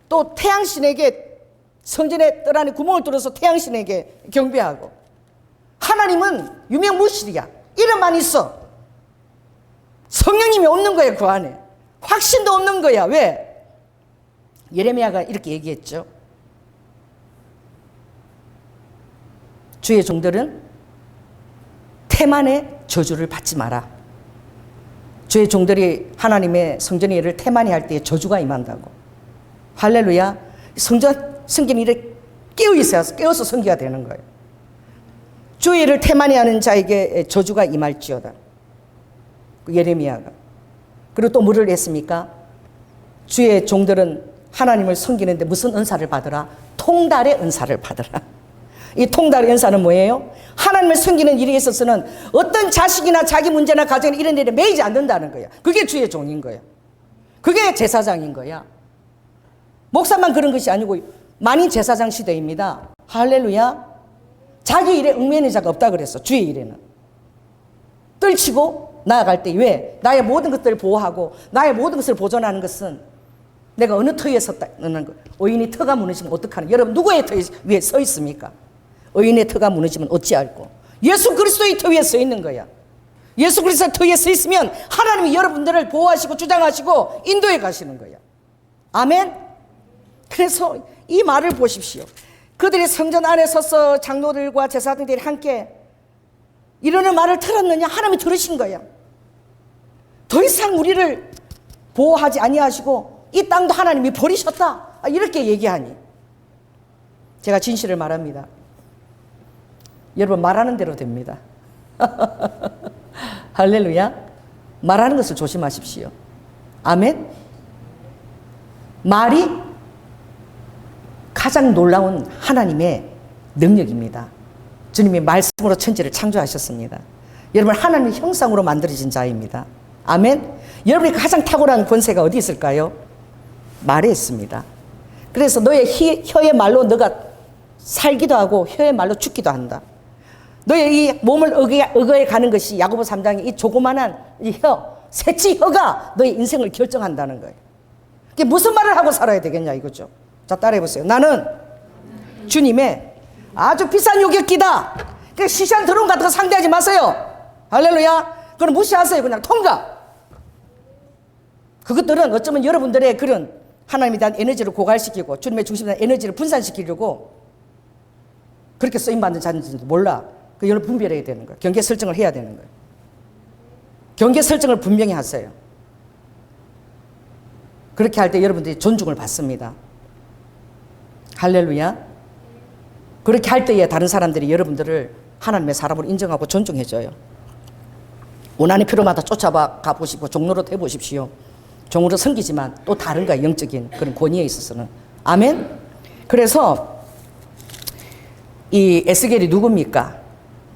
또 태양신에게 성전의 뜰 안에 구멍을 뚫어서 태양신에게 경배하고 하나님은 유명무실이야. 이름만 있어. 성령님이 없는 거야. 그 안에 확신도 없는 거야. 왜? 예레미야가 이렇게 얘기했죠. 주의 종들은 태만의 저주를 받지 마라. 주의 종들이 하나님의 성전의 일을 태만히 할 때에 저주가 임한다고. 할렐루야. 성전 섬기는 일에 깨어서 섬겨야 되는 거예요. 주의 일을 태만히 하는 자에게 저주가 임할지어다. 예레미야가. 그리고 또 뭐를 했습니까? 주의 종들은 하나님을 섬기는데 무슨 은사를 받으라? 통달의 은사를 받으라. 이 통달의 은사는 뭐예요? 하나님을 섬기는 일에 있어서는 어떤 자식이나 자기 문제나 가정이나 이런 일에 매이지 않는다는 거야. 그게 주의 종인 거야. 그게 제사장인 거야. 목사만 그런 것이 아니고 만인 제사장 시대입니다. 할렐루야. 자기 일에 얽매이는 자가 없다 그랬어. 주의 일에는. 떨치고 나아갈 때 왜? 나의 모든 것들을 보호하고 나의 모든 것을 보존하는 것은 내가 어느 터에 섰다는 거. 의인이 터가 무너지면 어떡하나. 여러분 누구의 터 위에 서 있습니까? 의인의 터가 무너지면 어찌할꼬. 예수 그리스도의 터 위에 서 있는 거야. 예수 그리스도의 터 위에 서 있으면 하나님이 여러분들을 보호하시고 주장하시고 인도해 가시는 거야. 아멘. 그래서 이 말을 보십시오. 그들이 성전 안에 서서 장로들과 제사장들이 함께 이러는 말을 들었느냐? 하나님이 들으신 거야. 더 이상 우리를 보호하지 아니하시고 이 땅도 하나님이 버리셨다. 이렇게 얘기하니 제가 진실을 말합니다. 여러분 말하는 대로 됩니다. 할렐루야. 말하는 것을 조심하십시오. 아멘. 말이 가장 놀라운 하나님의 능력입니다. 주님이 말씀으로 천지를 창조하셨습니다. 여러분 하나님의 형상으로 만들어진 자입니다. 아멘. 여러분이 가장 탁월한 권세가 어디 있을까요? 말에 있습니다. 그래서 너의 혀의 말로 너가 살기도 하고 혀의 말로 죽기도 한다. 너의 이 몸을 의거해 가는 것이 야고보 3장의 이 조그만한 이 혀, 새치 혀가 너의 인생을 결정한다는 거예요. 그게 무슨 말을 하고 살아야 되겠냐 이거죠. 자, 따라해 보세요. 나는 주님의 아주 비싼 요격기다. 그러니까 시시한 드론 같은 거 상대하지 마세요. 할렐루야. 그건 무시하세요. 그냥 통과. 그것들은 어쩌면 여러분들의 그런 하나님에 대한 에너지를 고갈시키고 주님의 중심에 대한 에너지를 분산시키려고 그렇게 쓰임받는 자인지도 몰라. 그 여러분 분별해야 되는 거예요. 경계 설정을 해야 되는 거예요. 경계 설정을 분명히 하세요. 그렇게 할 때 여러분들이 존중을 받습니다. 할렐루야. 그렇게 할 때에 다른 사람들이 여러분들을 하나님의 사람으로 인정하고 존중해줘요. 원한의 필요마다 쫓아가 보시고 종로로 해보십시오. 종으로 섬기지만 또 다른 거야. 영적인 그런 권위에 있어서는. 아멘. 그래서 이 에스겔이 누굽니까?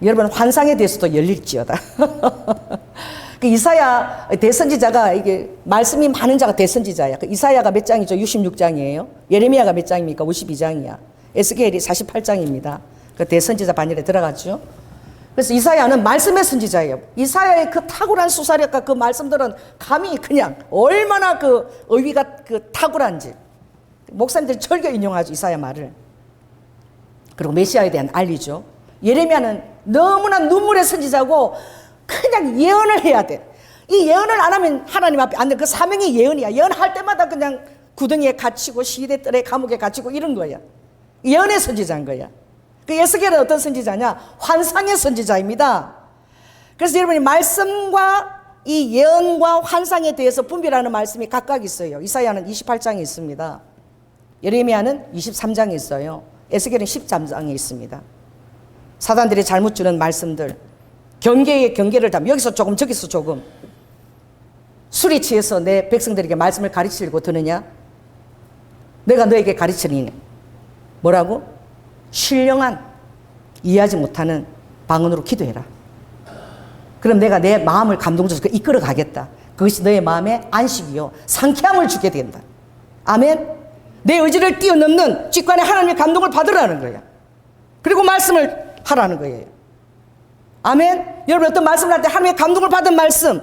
여러분 환상에 대해서도 열릴지어다. 그 이사야 대선지자가 이게 말씀이 많은 자가 대선지자야. 그 이사야가 몇 장이죠? 66장이에요. 예레미야가 몇 장입니까? 52장이야. 에스겔이 48장입니다. 그 대선지자 반열에 들어갔죠. 그래서 이사야는 말씀의 선지자예요. 이사야의 그 탁월한 수사력과 그 말씀들은 감히 그냥 얼마나 그 의위가 그 탁월한지 목사님들이 절겨 인용하죠. 이사야 말을. 그리고 메시아에 대한 알리죠. 예레미야는 너무나 눈물의 선지자고 그냥 예언을 해야 돼. 이 예언을 안 하면 하나님 앞에 안 돼. 그 사명이 예언이야. 예언할 때마다 그냥 구덩이에 갇히고 시대뜰에 감옥에 갇히고 이런 거야. 예언의 선지자인 거야. 그 에스겔은 어떤 선지자냐? 환상의 선지자입니다. 그래서 여러분이 말씀과 이 예언과 환상에 대해서 분별하는 말씀이 각각 있어요. 이사야는 28장이 있습니다. 예레미야는 23장이 있어요. 에스겔은 13장에 있습니다. 사단들이 잘못 주는 말씀들, 경계의 경계를 담 여기서 조금 저기서 조금 술이 취해서 내 백성들에게 말씀을 가르치려고 드느냐? 내가 너에게 가르치니 뭐라고? 신령한 이해하지 못하는 방언으로 기도해라. 그럼 내가 내 마음을 감동줘서 이끌어 가겠다. 그것이 너의 마음에 안식이요 상쾌함을 주게 된다. 아멘. 내 의지를 뛰어넘는 직관의 하나님의 감동을 받으라는 거야. 그리고 말씀을 하라는 거예요. 아멘. 여러분 어떤 말씀을 할 때 하나님의 감동을 받은 말씀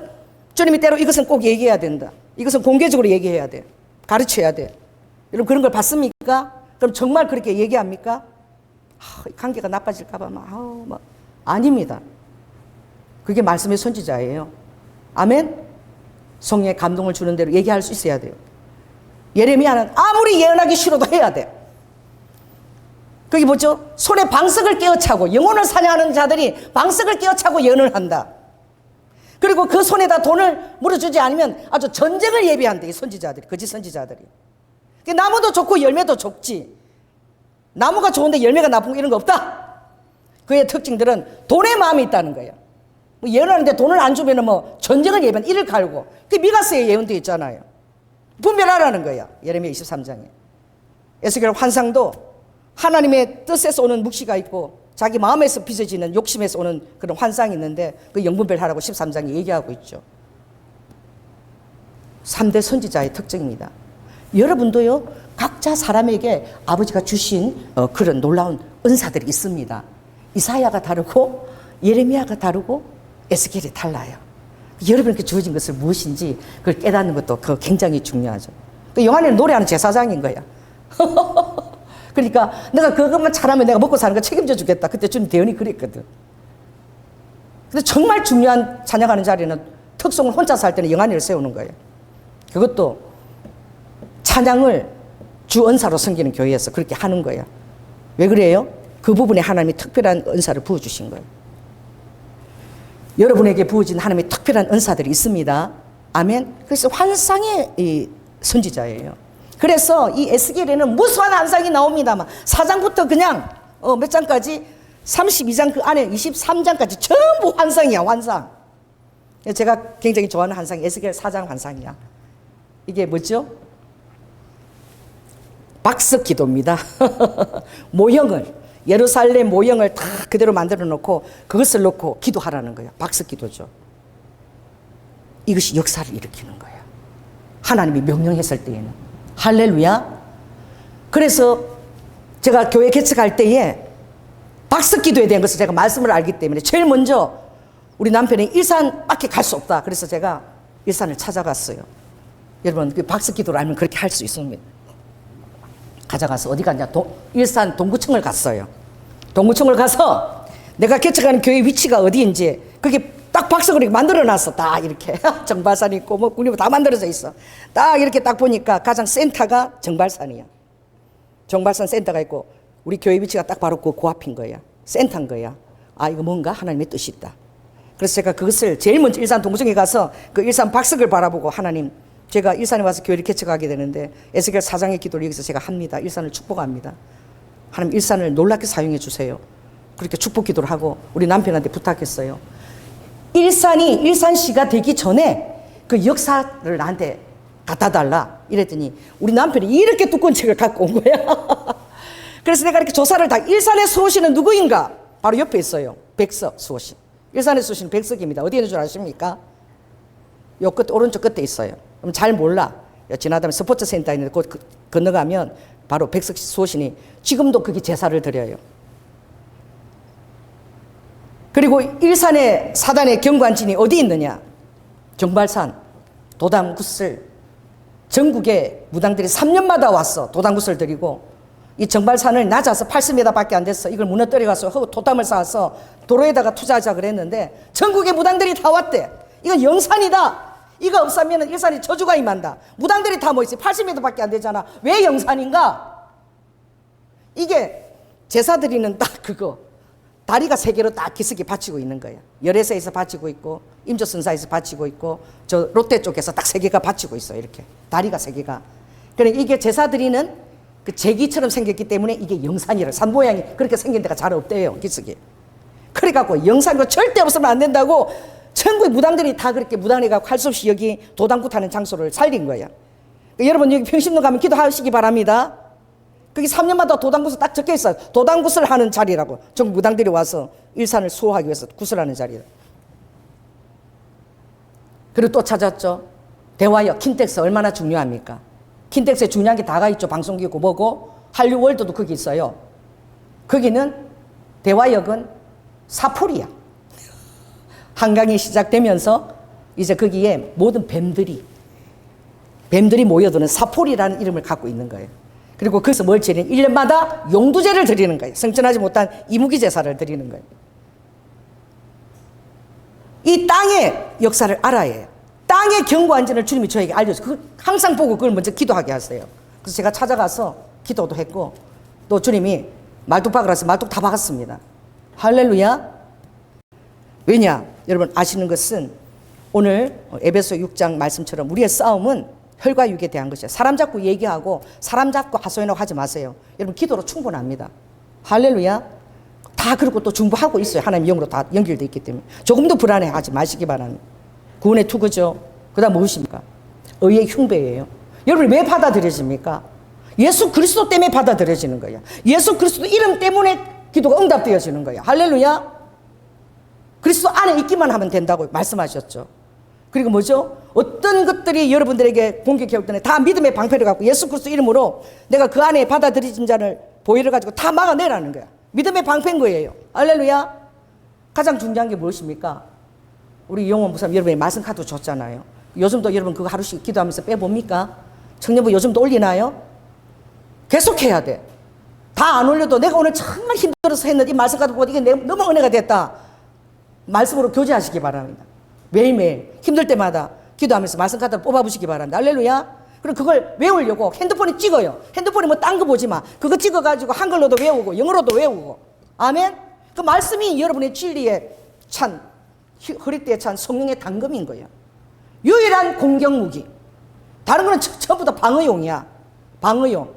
주님이 때로 이것은 꼭 얘기해야 된다. 이것은 공개적으로 얘기해야 돼. 가르쳐야 돼. 여러분 그런 걸 받습니까? 그럼 정말 그렇게 얘기합니까? 관계가 나빠질까 봐 막 아닙니다. 그게 말씀의 선지자예요. 아멘. 성령의 감동을 주는 대로 얘기할 수 있어야 돼요. 예레미야는 아무리 예언하기 싫어도 해야 돼. 그게 뭐죠? 손에 방석을 깨어차고 영혼을 사냥하는 자들이 방석을 깨어차고 예언을 한다. 그리고 그 손에다 돈을 물어주지 않으면 아주 전쟁을 예비한다. 이 선지자들이, 거짓 선지자들이. 나무도 좋고 열매도 좋지. 나무가 좋은데 열매가 나쁜 거 이런 거 없다. 그의 특징들은 돈의 마음이 있다는 거예요. 뭐 예언하는데 돈을 안 주면 뭐 전쟁을 예비한 이를 갈고. 그 미가스에 예언되어 있잖아요. 분별하라는 거야. 예레미야 23장에. 에스겔 환상도 하나님의 뜻에서 오는 묵시가 있고 자기 마음에서 빚어지는 욕심에서 오는 그런 환상이 있는데 그 영분별하라고 13장에 얘기하고 있죠. 3대 선지자의 특징입니다. 여러분도요, 각자 사람에게 아버지가 주신 그런 놀라운 은사들이 있습니다. 이사야가 다르고 예레미야가 다르고 에스겔이 달라요. 여러분에게 주어진 것을 무엇인지 그걸 깨닫는 것도 굉장히 중요하죠. 요한이는 노래하는 제사장인 거야. 그러니까 내가 그것만 잘하면 내가 먹고 사는 거 책임져 주겠다. 그때 주님 대언이 그랬거든. 근데 정말 중요한 찬양하는 자리는 특송을 혼자서 할 때는 영안이를 세우는 거예요. 그것도 찬양을 주 은사로 섬기는 교회에서 그렇게 하는 거예요. 왜 그래요? 그 부분에 하나님이 특별한 은사를 부어주신 거예요. 여러분에게 부어진 하나님의 특별한 은사들이 있습니다. 아멘. 그래서 환상의 이 선지자예요. 그래서 이 에스겔에는 무수한 환상이 나옵니다만 4장부터 그냥 몇 장까지 32장 그 안에 23장까지 전부 환상이야. 환상. 제가 굉장히 좋아하는 환상이 에스겔 4장 환상이야. 이게 뭐죠? 박석 기도입니다. 모형을 예루살렘 모형을 다 그대로 만들어 놓고 그것을 놓고 기도하라는 거예요. 박석 기도죠. 이것이 역사를 일으키는 거예요. 하나님이 명령했을 때에는. 할렐루야. 그래서 제가 교회 개척할 때에 박석 기도에 대한 것을 제가 말씀을 알기 때문에 제일 먼저 우리 남편이 일산밖에 갈 수 없다. 그래서 제가 일산을 찾아갔어요. 여러분, 그 박석 기도를 알면 그렇게 할 수 있습니다. 가져가서 어디 갔냐? 일산 동구청을 갔어요. 동구청을 가서 내가 개척하는 교회 위치가 어디인지 그게 딱 박석을 이렇게 만들어 놨어. 다 이렇게 정발산 있고 뭐 군림이 다 만들어져 있어. 딱 이렇게 딱 보니까 가장 센터가 정발산이야. 정발산 센터가 있고 우리 교회 위치가 딱 바로 그 앞인 거야. 센터인 거야. 아, 이거 뭔가 하나님의 뜻이 있다. 그래서 제가 그것을 제일 먼저 일산 동구청에 가서 그 일산 박석을 바라보고 하나님, 제가 일산에 와서 교회를 개척하게 되는데 에스겔 4장의 기도를 여기서 제가 합니다. 일산을 축복합니다. 하나님, 일산을 놀랍게 사용해 주세요. 그렇게 축복 기도를 하고 우리 남편한테 부탁했어요. 일산시가 되기 전에 그 역사를 나한테 갖다 달라 이랬더니 우리 남편이 이렇게 두꺼운 책을 갖고 온 거야. 그래서 내가 이렇게 조사를 다, 일산의 수호신은 누구인가? 바로 옆에 있어요. 백석 수호신. 일산의 수호신은 백석입니다. 어디에 있는 줄 아십니까? 요 끝, 오른쪽 끝에 있어요. 그럼 잘 몰라. 지나다면 스포츠 센터에 있는데 곧 건너가면 바로 백석 수호신이 지금도 거기 제사를 드려요. 그리고 일산의 사단의 경관진이 어디 있느냐? 정발산, 도당굿을 전국의 무당들이 3년마다 왔어. 도당굿을 드리고 이 정발산을 낮아서 80m 밖에 안 됐어. 이걸 무너뜨려 가서 토담을 쌓아서 도로에다가 투자하자 그랬는데 전국의 무당들이 다 왔대. 이건 영산이다. 이거 없으면 일산이 저주가 임한다. 무당들이 다 모였어요. 80m 밖에 안 되잖아. 왜 영산인가? 이게 제사 드리는 딱 그거. 다리가 세 개로 딱 기슭이 받치고 있는 거야. 열애세에서 받치고 있고 임조선사에서 받치고 있고 저 롯데 쪽에서 딱 세 개가 받치고 있어. 이렇게 다리가 세 개가. 그러니까 이게 제사 드리는 그 제기처럼 생겼기 때문에 이게 영산이라. 산 모양이 그렇게 생긴 데가 잘 없대요. 기슭이. 그래갖고 영산도 절대 없으면 안 된다고 전국의 무당들이 다 그렇게 무당해갖고 할 수 없이 여기 도당굿 하는 장소를 살린 거야. 그러니까 여러분 여기 평신도 가면 기도하시기 바랍니다. 거기 3년마다 도당굿을 딱 적혀 있어요. 도당굿을 하는 자리라고. 전국 무당들이 와서 일산을 수호하기 위해서 굿을 하는 자리다. 그리고 또 찾았죠. 대화역 킨텍스 얼마나 중요합니까? 킨텍스에 중요한 게 다가 있죠. 방송기고 뭐고. 한류월드도 거기 있어요. 거기는 대화역은 사풀이야. 한강이 시작되면서 이제 거기에 모든 뱀들이 모여드는 사풀이라는 이름을 갖고 있는 거예요. 그리고 거기서 뭘 지내는 1년마다 용두제를 드리는 거예요. 성전하지 못한 이무기 제사를 드리는 거예요. 이 땅의 역사를 알아야 해요. 땅의 경고안전을 주님이 저에게 알려줘요. 그걸 항상 보고 그걸 먼저 기도하게 하세요. 그래서 제가 찾아가서 기도도 했고 또 주님이 말뚝 박으라 해서 말뚝 다 박았습니다. 할렐루야. 왜냐? 여러분 아시는 것은 오늘 에베소 6장 말씀처럼 우리의 싸움은 혈과 육에 대한 것이에요. 사람 잡고 얘기하고 사람 잡고 하소연하고 하지 마세요. 여러분 기도로 충분합니다. 할렐루야. 다 그렇고 또 중보하고 있어요. 하나님 영으로 다 연결되어 있기 때문에 조금도 불안해하지 마시기 바랍니다. 구원의 투구죠. 그 다음 무엇입니까? 의의 흉배예요. 여러분 왜 받아들여집니까? 예수 그리스도 때문에 받아들여지는 거예요. 예수 그리스도 이름 때문에 기도가 응답되어지는 거예요. 할렐루야. 그리스도 안에 있기만 하면 된다고 말씀하셨죠. 그리고 뭐죠? 어떤 것들이 여러분들에게 공격해 올 때는 다 믿음의 방패를 갖고 예수 그리스도 이름으로 내가 그 안에 받아들여진 자를 보혈을 가지고 다 막아내라는 거야. 믿음의 방패인 거예요. 할렐루야. 가장 중요한 게 무엇입니까? 우리 영원 부사님 여러분의 말씀 카드 줬잖아요. 요즘도 여러분 그거 하루씩 기도하면서 빼봅니까? 청년부 요즘도 올리나요? 계속해야 돼. 다 안 올려도 내가 오늘 정말 힘들어서 했는데 이 말씀 카드 보고 이게 너무 은혜가 됐다. 말씀으로 교제하시기 바랍니다. 매일매일 힘들 때마다 기도하면서 말씀 카드를 뽑아보시기 바랍니다. 할렐루야. 그럼 그걸 외우려고 핸드폰에 찍어요. 핸드폰에 뭐 딴 거 보지 마. 그거 찍어가지고 한글로도 외우고 영어로도 외우고. 아멘. 그 말씀이 여러분의 진리에 찬 허리띠에 찬 성령의 당금인 거예요. 유일한 공격 무기. 다른 거는 전부 다 방어용이야. 방어용.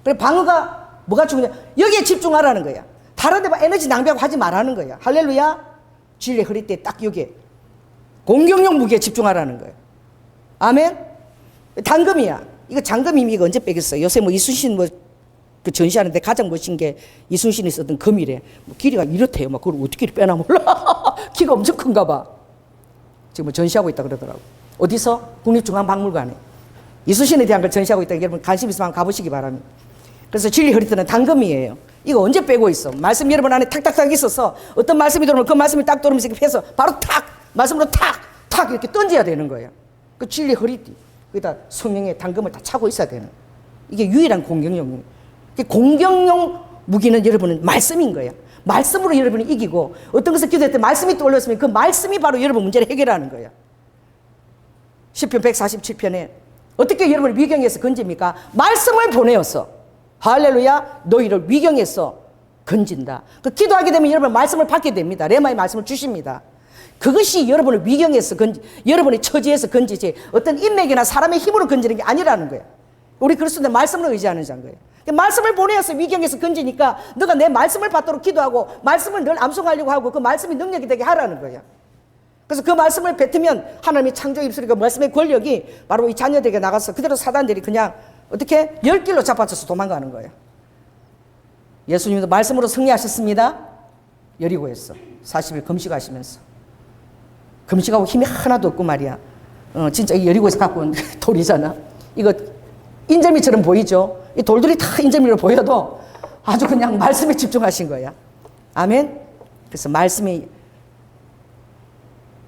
그래 방어가 뭐가 중요해? 여기에 집중하라는 거야. 다른 데 에너지 낭비하고 하지 말라는 거야. 할렐루야. 진리의 허리띠에 딱 여기에 공격용 무기에 집중하라는 거예요. 아멘. 당금이야. 이거 장금이면 이거 언제 빼겠어요? 요새 뭐 이순신 뭐 그 전시하는데 가장 멋진 게 이순신이 썼던 금이래. 뭐 길이가 이렇대요. 막 그걸 어떻게 빼나 몰라. 키가 엄청 큰가 봐. 지금 뭐 전시하고 있다 그러더라고. 어디서? 국립중앙박물관에. 이순신에 대한 걸 전시하고 있다. 여러분 관심 있으면 가보시기 바랍니다. 그래서 진리 허리띠는 당금이에요. 이거 언제 빼고 있어? 말씀 여러분 안에 탁탁탁 있어서 어떤 말씀이 들어오면 그 말씀이 딱 들어오면서 이렇게 해서 바로 탁! 말씀으로 탁! 탁! 이렇게 던져야 되는 거예요. 그 진리 허리띠. 거기다 성령의 당금을 다 차고 있어야 되는. 이게 유일한 공격용. 공격용 무기는 여러분은 말씀인 거예요. 말씀으로 여러분이 이기고 어떤 것을 기도할 때 말씀이 떠올렸으면 그 말씀이 바로 여러분 문제를 해결하는 거예요. 시편 147편에 어떻게 여러분을 위경에서 건집니까? 말씀을 보내어서 할렐루야 너희를 위경에서 건진다. 그 기도하게 되면 여러분 말씀을 받게 됩니다. 레마의 말씀을 주십니다. 그것이 여러분을 위경에서 여러분의 처지에서 건지지 어떤 인맥이나 사람의 힘으로 건지는 게 아니라는 거예요. 우리 그리스도는 말씀을 의지하는 자인 거예요. 말씀을 보내어서 위경에서 건지니까 너가 내 말씀을 받도록 기도하고 말씀을 늘 암송하려고 하고 그 말씀이 능력이 되게 하라는 거예요. 그래서 그 말씀을 뱉으면 하나님의 창조 입술이고 말씀의 권력이 바로 이 자녀들에게 나가서 그대로 사단들이 그냥 어떻게 열길로 잡아쳐서 도망가는 거예요. 예수님도 말씀으로 승리하셨습니다. 여리고에서 40일 금식하시면서 금식하고 힘이 하나도 없고 말이야. 진짜 이 여리고에서 갖고 온 돌이잖아. 이거 인절미처럼 보이죠. 이 돌들이 다 인절미로 보여도 아주 그냥 말씀에 집중하신 거야. 아멘. 그래서 말씀이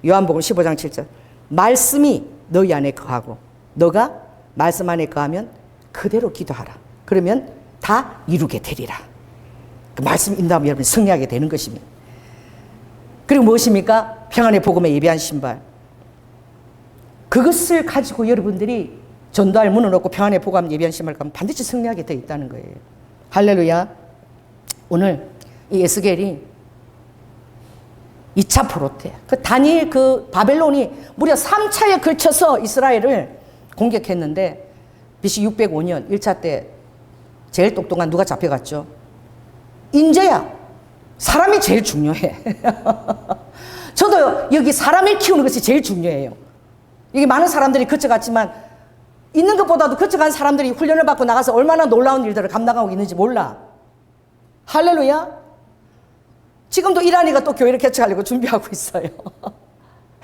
요한복음 15장 7절 말씀이 너희 안에 거하고 너가 말씀 안에 거하면 그대로 기도하라. 그러면 다 이루게 되리라. 그 말씀 인도하면 여러분이 승리하게 되는 것입니다. 그리고 무엇입니까? 평안의 복음에 예비한 신발. 그것을 가지고 여러분들이 전도할 문을 얻고 평안의 복음 예비한 신발을 가면 반드시 승리하게 되어 있다는 거예요. 할렐루야. 오늘 이 에스겔이 2차 포로태. 그 다니엘 그 바벨론이 무려 3차에 걸쳐서 이스라엘을 공격했는데 BC 605년 1차 때 제일 똑똑한 누가 잡혀갔죠? 인재야. 사람이 제일 중요해. 저도 여기 사람을 키우는 것이 제일 중요해요. 이게 많은 사람들이 거쳐갔지만 있는 것보다도 거쳐간 사람들이 훈련을 받고 나가서 얼마나 놀라운 일들을 감당하고 있는지 몰라. 할렐루야. 지금도 이란이가 또 교회를 개척하려고 준비하고 있어요.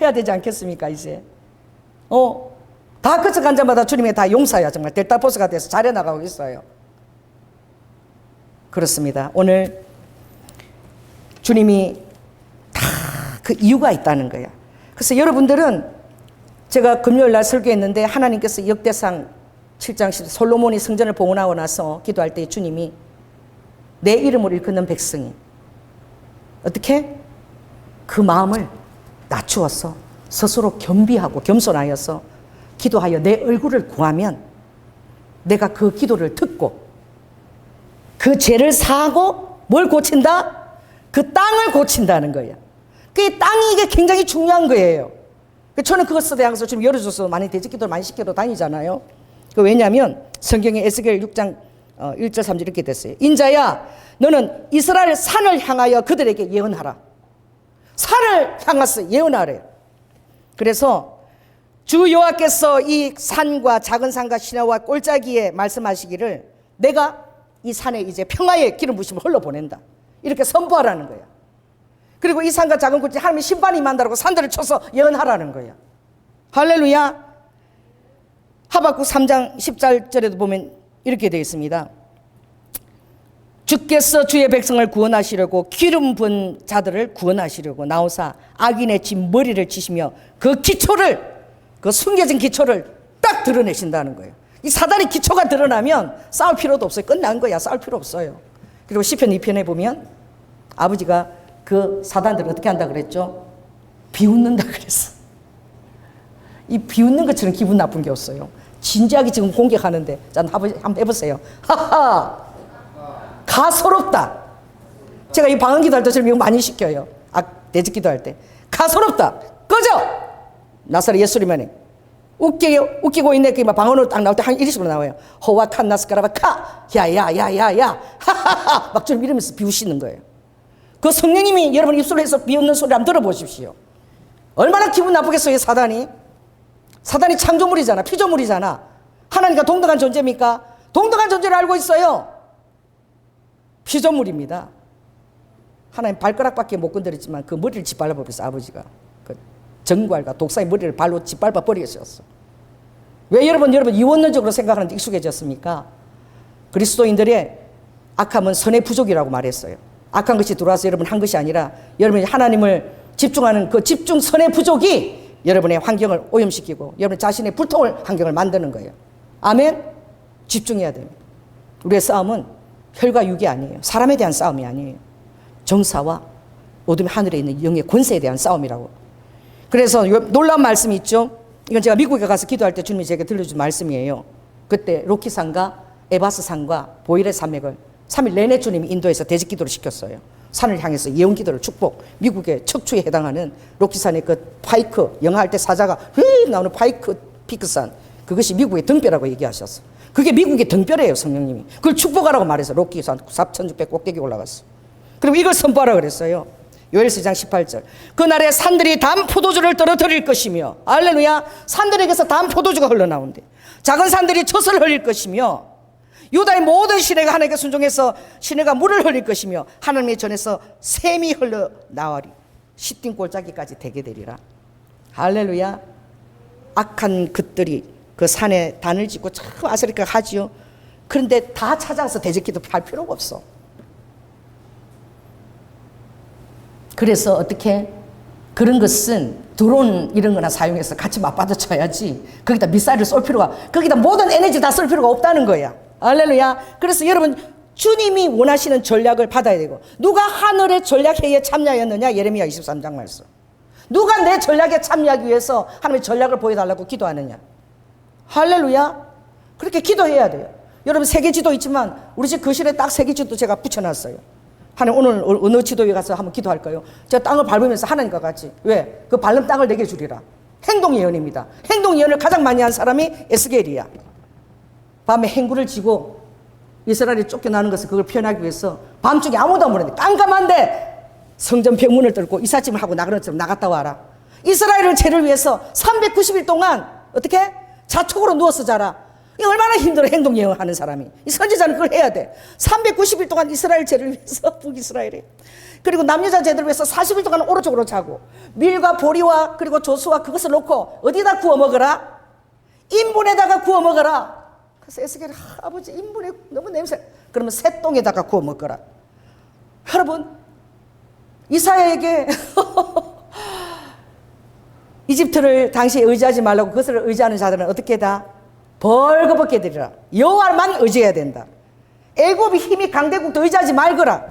해야 되지 않겠습니까 이제. 다 거쳐간 자마다 주님의 다 용사야. 정말 델타포스가 돼서 잘해나가고 있어요. 그렇습니다. 오늘 주님이 다 그 이유가 있다는 거야. 그래서 여러분들은 제가 금요일 날 설교했는데 하나님께서 역대상 7장 10 솔로몬이 성전을 봉헌하고 나서 기도할 때 주님이 내 이름을 일컫는 백성이 어떻게? 그 마음을 낮추어서 스스로 겸비하고 겸손하여서 기도하여 내 얼굴을 구하면 내가 그 기도를 듣고 그 죄를 사하고 뭘 고친다? 그 땅을 고친다는 거예요. 그 땅이 이게 굉장히 중요한 거예요. 저는 그것에 대해서 지금 열어줘서 많이 대적기도를 많이 시켜도 다니잖아요. 왜냐하면 성경에 에스겔 6장 1절 3절 이렇게 됐어요. 인자야 너는 이스라엘 산을 향하여 그들에게 예언하라. 산을 향해서 예언하래. 그래서 주 여호와께서 이 산과 작은 산과 시내와 골짜기에 말씀하시기를 내가 이 산에 이제 평화의 기름 부심을 흘러보낸다. 이렇게 선포하라는 거야. 그리고 이 산과 작은 골짜기 하나님의 심판이 임한다고 산들을 쳐서 예언하라는 거야. 할렐루야. 하박국 3장 14절에도 보면 이렇게 되어 있습니다. 주께서 주의 백성을 구원하시려고 기름 부은 자들을 구원하시려고 나오사 악인의 진 머리를 치시며 그 기초를 그 숨겨진 기초를 딱 드러내신다는 거예요. 이 사단의 기초가 드러나면 싸울 필요도 없어요. 끝난 거야. 싸울 필요 없어요. 그리고 시편 2편에 보면 아버지가 그 사단들을 어떻게 한다 그랬죠? 비웃는다 그랬어. 이 비웃는 것처럼 기분 나쁜 게 없어요. 진지하게 지금 공격하는데 자 한번 해보세요. 하하 가소롭다. 제가 이 방언 기도할 때처럼 이거 많이 시켜요. 대적 기도할 때 가소롭다. 꺼져. 나사렛 예수님만 해. 웃기고 있네. 그 방언으로 딱 나올 때 한 120으로 나와요. 호와 칸 나스카라바 카 야야야야야 하하하 막 좀 이러면서 비우시는 거예요. 그 성령님이 여러분 입술로 해서 비웃는 소리 한번 들어보십시오. 얼마나 기분 나쁘겠어요. 사단이 창조물이잖아. 피조물이잖아. 하나님과 동등한 존재입니까? 동등한 존재를 알고 있어요. 피조물입니다. 하나님 발가락밖에 못 건드렸지만 그 머리를 짓밟아 버렸어. 아버지가 그 정괄과 독사의 머리를 발로 짓밟아 버리셨어. 왜 여러분 이원론적으로 생각하는데 익숙해졌습니까? 그리스도인들의 악함은 선의 부족이라고 말했어요. 악한 것이 들어와서 여러분 한 것이 아니라 여러분이 하나님을 집중하는 그 집중 선의 부족이 여러분의 환경을 오염시키고 여러분 자신의 불통을 환경을 만드는 거예요. 아멘? 집중해야 됩니다. 우리의 싸움은 혈과 육이 아니에요. 사람에 대한 싸움이 아니에요. 정사와 어둠의 하늘에 있는 영의 권세에 대한 싸움이라고. 그래서 놀라운 말씀이 있죠. 이건 제가 미국에 가서 기도할 때 주님이 제게 들려준 말씀이에요. 그때 로키산과 에바스산과 보일의 산맥을 3일 내내 주님이 인도에서 대직 기도를 시켰어요. 산을 향해서 예언 기도를 축복. 미국의 척추에 해당하는 로키산의 그 파이크, 영화할 때 사자가 휘 나오는 파이크 피크산, 그것이 미국의 등뼈라고 얘기하셨어. 그게 미국의 등뼈래요. 성령님이 그걸 축복하라고 말해서 로키산 4,600 꼭대기 올라갔어. 그리고 이걸 선포하라 그랬어요. 요엘서 2장 18절. 그날에 산들이 단 포도주를 떨어뜨릴 것이며, 할렐루야, 산들에게서 단 포도주가 흘러나온대. 작은 산들이 젖을 흘릴 것이며, 유다의 모든 시내가 하나님께 순종해서 시내가 물을 흘릴 것이며, 하나님의 전에서 샘이 흘러나와리. 시띵 골짜기까지 되게 되리라. 할렐루야. 악한 것들이 그 산에 단을 짓고 참 아스리카 하지요. 그런데 다 찾아서 대적기도 할 필요가 없어. 그래서 어떻게 그런 것은 드론 이런 거나 사용해서 같이 맞받아 쳐야지 거기다 미사일을 쏠 필요가, 거기다 모든 에너지 다 쓸 필요가 없다는 거야. 할렐루야. 그래서 여러분 주님이 원하시는 전략을 받아야 되고, 누가 하늘의 전략회의에 참여하였느냐? 예레미야 23장 말씀. 누가 내 전략에 참여하기 위해서 하나님의 전략을 보여달라고 기도하느냐? 할렐루야. 그렇게 기도해야 돼요. 여러분 세계 지도 있지만 우리 집 거실에 딱 세계 지도 제가 붙여놨어요. 하나님 오늘 어느 지도에 가서 한번 기도할까요? 제가 땅을 밟으면서 하나님과 같이, 왜? 그 밟는 땅을 내게 주리라. 행동 예언입니다. 행동 예언을 가장 많이 한 사람이 에스겔이야. 밤에 행구를 지고 이스라엘이 쫓겨나는 것을 그걸 표현하기 위해서 밤중에 아무도 안 보는데 깜깜한데 성전 벽문을 뚫고 이삿짐을 하고 나가는 것처럼 나갔다 와라. 이스라엘을 죄를 위해서 390일 동안 어떻게? 자촉으로 누워서 자라. 이 얼마나 힘들어, 행동 예언하는 사람이. 이 선지자는 그걸 해야 돼. 390일 동안 이스라엘 죄를 위해서, 북이스라엘이. 그리고 남여자 죄를 위해서 40일 동안 오른쪽으로 자고, 밀과 보리와 그리고 조수와 그것을 놓고 어디다 구워 먹어라? 인분에다가 구워 먹어라. 그래서 에스겔이, 아버지 인분에 너무 냄새. 그러면 새똥에다가 구워 먹어라. 여러분, 이사야에게 이집트를 당시에 의지하지 말라고 그것을 의지하는 자들은 어떻게 다 벌거벗게 되리라. 여호와만 의지해야 된다. 애굽이 힘이 강대국도 의지하지 말거라.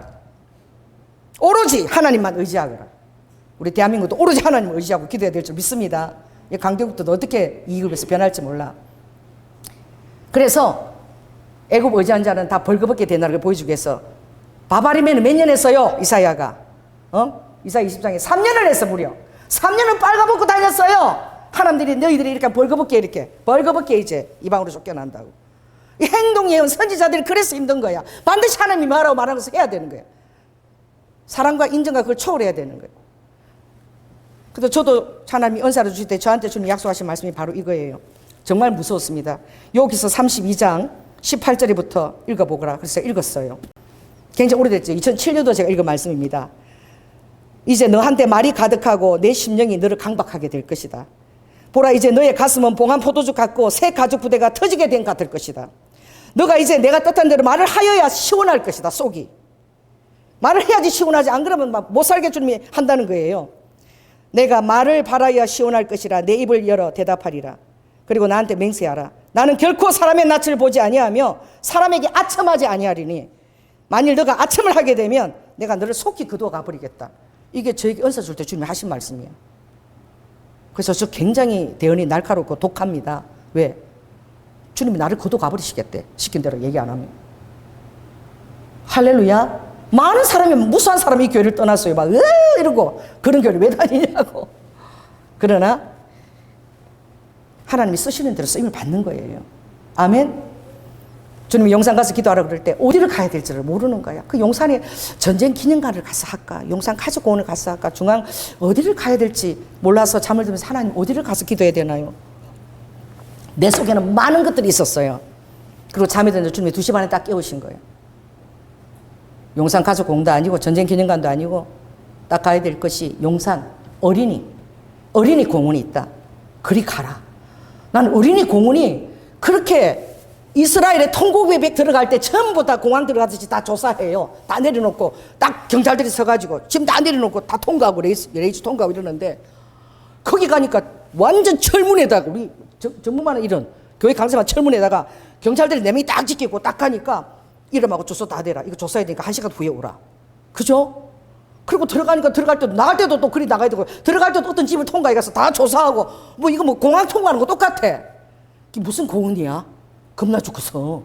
오로지 하나님만 의지하거라. 우리 대한민국도 오로지 하나님을 의지하고 기도해야 될 줄 믿습니다. 이 강대국도 어떻게 이익에서 변할지 몰라. 그래서 애굽 의지한 자는 다 벌거벗게 된다는 걸 보여주기 위해서 바바림에는 몇 년 했어요? 이사야가 이사야 20장에 3년을 했어. 무려 3년을 빨가벗고 다녔어요. 하나님들이 너희들이 이렇게 벌거벗게 이제 이방으로 쫓겨난다고. 이 행동 예언 선지자들이 그래서 힘든 거야. 반드시 하나님이 말하고 말하는 것을 해야 되는 거야. 사랑과 인정과 그걸 초월해야 되는 거예요. 그래서 저도 하나님이 은사를 주실 때 저한테 주는 약속하신 말씀이 바로 이거예요. 정말 무서웠습니다. 여기서 32장 18절부터 읽어보거라. 그래서 읽었어요. 굉장히 오래됐죠. 2007년도 제가 읽은 말씀입니다. 이제 너한테 말이 가득하고 내 심령이 너를 강박하게 될 것이다. 보라, 이제 너의 가슴은 봉한 포도주 같고 새 가죽 부대가 터지게 된 같을 것이다. 너가 이제 내가 뜻한 대로 말을 하여야 시원할 것이다. 속이 말을 해야지 시원하지, 안 그러면 막 못 살게 주님이 한다는 거예요. 내가 말을 바라야 시원할 것이라. 내 입을 열어 대답하리라. 그리고 나한테 맹세하라. 나는 결코 사람의 낯을 보지 아니하며 사람에게 아첨하지 아니하리니 만일 너가 아첨을 하게 되면 내가 너를 속히 거두어 가버리겠다. 이게 저에게 은사 줄 때 주님이 하신 말씀이에요. 그래서 저 굉장히 대언이 날카롭고 독합니다. 왜? 주님이 나를 거두어 가버리시겠대. 시킨 대로 얘기 안 하면. 할렐루야. 많은 사람이, 무수한 사람이 이 교회를 떠났어요. 막 이러고 그런 교회를 왜 다니냐고. 그러나 하나님이 쓰시는 대로 쓰임을 받는 거예요. 아멘. 주님이 용산 가서 기도하라 그럴 때 어디를 가야 될지를 모르는 거야. 그 용산에 전쟁 기념관을 가서 할까, 용산 가족공원을 가서 할까, 중앙 어디를 가야 될지 몰라서 잠을 들면서 하나님 어디를 가서 기도해야 되나요? 내 속에는 많은 것들이 있었어요. 그리고 잠이 드는데 주님이 2시 반에 딱 깨우신 거예요. 용산 가족공도 아니고 전쟁기념관도 아니고 딱 가야 될 것이 용산 어린이 공원이 있다. 그리 가라. 난 어린이 공원이 그렇게 이스라엘의 통곡외벽 들어갈 때 전부 다 공항 들어가듯이 다 조사해요. 다 내려놓고 딱 경찰들이 서가지고 지금 다 내려놓고 다 통과하고 레이스 통과하고 이러는데 거기 가니까 완전 철문에다가 우리 전무만은 이런 교회 강사만 철문에다가 경찰들이 4명이 딱 지키고 딱 가니까 이름하고 주소 다 대라. 이거 조사해야 되니까 1시간 후에 오라. 그죠? 그리고 들어가니까 들어갈 때도 나갈 때도 또 그리 나가야 되고 들어갈 때도 어떤 집을 통과해 가서 다 조사하고 뭐 이거 뭐 공항 통과하는 거 똑같아. 이게 무슨 공원이야? 겁나 죽겠어.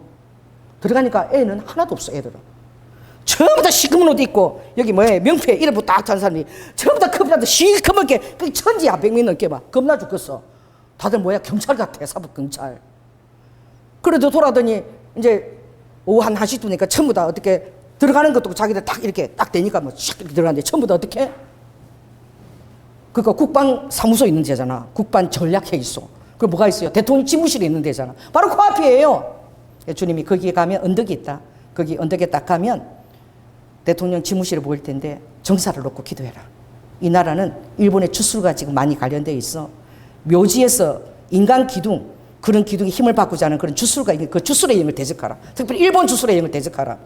들어가니까 애는 하나도 없어. 애들은 전부 다 시커먼 옷 입고 여기 뭐야 명패 이름 딱 찬 사람이 전부 다 커피한테 시커멓게 그 천지야 100명 넘게 막 겁나 죽겠어. 다들 뭐야 경찰 같아. 사법 경찰. 그래도 돌아더니 이제 오후 한 1시 되니까 전부 다 어떻게 들어가는 것도 자기들 딱 이렇게 딱 되니까 뭐 샥 이렇게 들어가는데 전부 다 어떻게? 그러니까 국방 사무소 있는 데잖아. 국방 전략회의소. 그 뭐가 있어요? 대통령 집무실에 있는 데잖아. 바로 코앞이에요. 주님이 거기에 가면 언덕이 있다. 거기 언덕에 딱 가면 대통령 집무실을 보일 텐데 정사를 놓고 기도해라. 이 나라는 일본의 주술과 지금 많이 관련되어 있어. 묘지에서 인간 기둥 그런 기둥에 힘을 받고자 하는 그런 주술가 있는 그 주술의 영을 대적하라. 특별히 일본 주술의 영을 대적하라.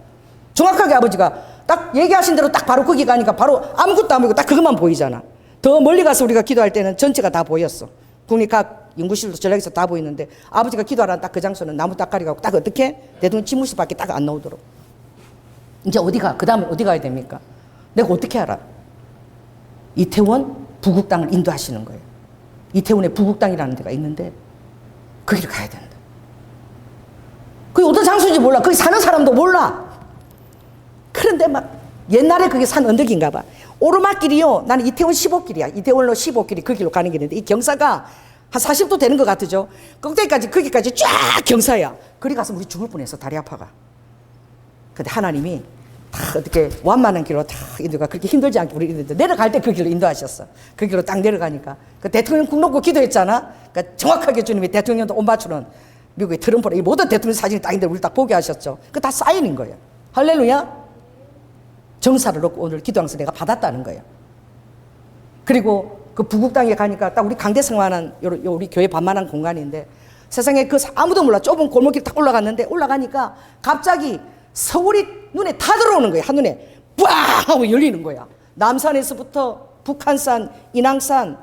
정확하게 아버지가 딱 얘기하신 대로 딱 바로 거기 가니까 바로 아무것도 안 보이고 딱 그것만 보이잖아. 더 멀리 가서 우리가 기도할 때는 전체가 다 보였어. 국립각 연구실도 전략에서 다 보이는데 아버지가 기도하라는 딱 그 장소는 나무 딱가리가 딱 어떻게 대통령 집무실 밖에 딱 안 나오도록. 이제 어디가? 그 다음에 어디 가야 됩니까? 내가 어떻게 알아? 이태원 부국당을 인도하시는 거예요. 이태원에 부국당이라는 데가 있는데 거기를 가야 된다. 그게 어떤 장소인지 몰라. 거기 사는 사람도 몰라. 그런데 막 옛날에 그게 산 언덕인가 봐. 오르막길이요. 나는 이태원 15길이야. 이태원로 15길이 그 길로 가는 길인데 이 경사가 한 40도 되는 것 같으죠. 꼭대기까지 거기까지 쫙 경사야. 거기 가서 우리 죽을 뻔했어. 다리 아파가. 근데 하나님이 다 어떻게 완만한 길로 다 인도가 그렇게 힘들지 않게 우리 인도 내려갈 때 그 길로 인도하셨어. 그 길로 딱 내려가니까 그 대통령 국 놓고 기도했잖아. 그러니까 정확하게 주님이 대통령도 옷 맞추는 미국의 트럼프로 이 모든 대통령 사진이 딱 있는데 우리 딱 보게 하셨죠. 그 다 사인인 거예요. 할렐루야. 정사를 놓고 오늘 기도하면서 내가 받았다는 거예요. 그리고 그 부국당에 가니까 딱 우리 강대성만한 우리 교회 반만한 공간인데 세상에 그 아무도 몰라. 좁은 골목길 딱 올라갔는데 올라가니까 갑자기 서울이 눈에 다 들어오는 거예요. 한눈에 빡 하고 열리는 거야. 남산에서부터 북한산, 인왕산,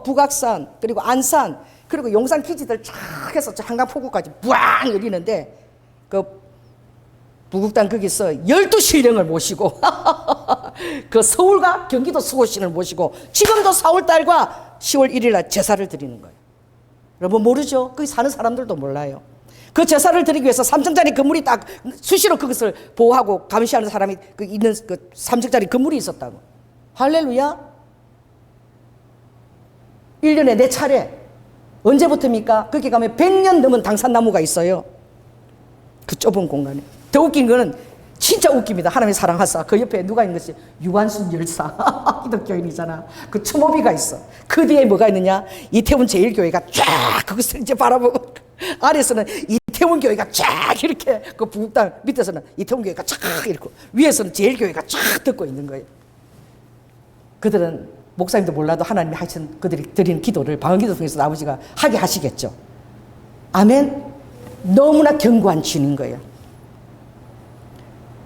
북악산, 그리고 안산, 그리고 용산 기지들 쫙 해서 한강 포구까지 빡 열리는데 그 부국당 거기서 12신령을 모시고 그 서울과 경기도 수호신을 모시고 지금도 4월달과 10월 1일날 제사를 드리는 거예요. 여러분 모르죠? 거기 사는 사람들도 몰라요. 그 제사를 드리기 위해서 3층짜리 건물이 딱 수시로 그것을 보호하고 감시하는 사람이 있는 그 3층짜리 건물이 있었다고. 할렐루야. 1년에 4차례. 언제부터입니까? 거기 가면 100년 넘은 당산나무가 있어요. 그 좁은 공간에. 더 웃긴 거는 진짜 웃깁니다. 하나님이 사랑하사. 그 옆에 누가 있는 것이 유관순 열사. 기독교인이잖아. 그 추모비가 있어. 그 뒤에 뭐가 있느냐? 이태원 제일교회가 쫙 그것을 이제 바라보고 아래에서는 이태원 교회가 쫙 이렇게 그 부국당 밑에서는 이태원 교회가 쫙 이렇게 위에서는 제일교회가 쫙 듣고 있는 거예요. 그들은 목사님도 몰라도 하나님이 하신 그들이 드리는 기도를 방언기도 통해서 아버지가 하게 하시겠죠. 아멘. 너무나 견고한 주인 거예요.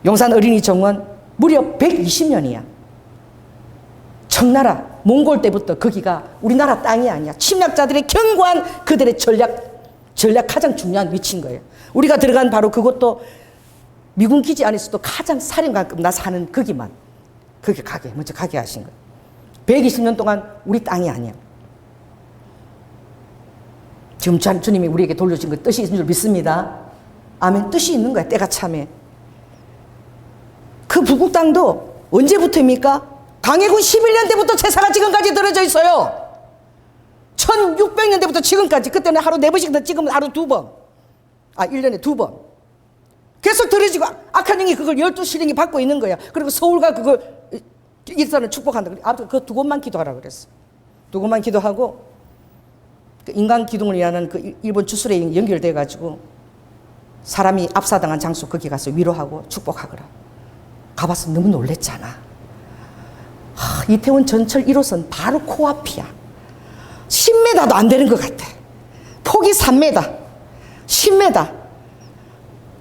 용산 어린이 정원 무려 120년이야. 청나라 몽골 때부터 거기가 우리나라 땅이 아니야. 침략자들의 견고한 그들의 전략 가장 중요한 위치인 거예요. 우리가 들어간 바로 그것도 미군 기지 안에서도 가장 사령관급 나 사는 거기만 거기 먼저 가게 하신 거예요. 120년 동안 우리 땅이 아니야. 지금 주님이 우리에게 돌려준 그 뜻이 있는 줄 믿습니다. 아멘. 뜻이 있는 거야. 때가 참에. 그 부국당도 언제부터입니까? 강해군 11년 때부터 제사가 지금까지 들어져 있어요. 1600년대부터 지금까지. 그때는 하루 4번씩, 지금은 하루 2번. 1년에 2번. 계속 들어지고 악한 영이 그걸 12신령이 받고 있는 거야. 그리고 서울과 그걸 일산을 축복한다. 아무튼 그 2곳만 기도하라 그랬어. 2곳만 기도하고 그 인간 기둥을 위하는 그 일본 주술에 연결돼 가지고 사람이 압사당한 장소 거기 가서 위로하고 축복하거라. 가봤으면 너무 놀랬잖아. 이태원 전철 1호선 바로 코앞이야. 10m도 안 되는 것 같아. 폭이 3m, 10m.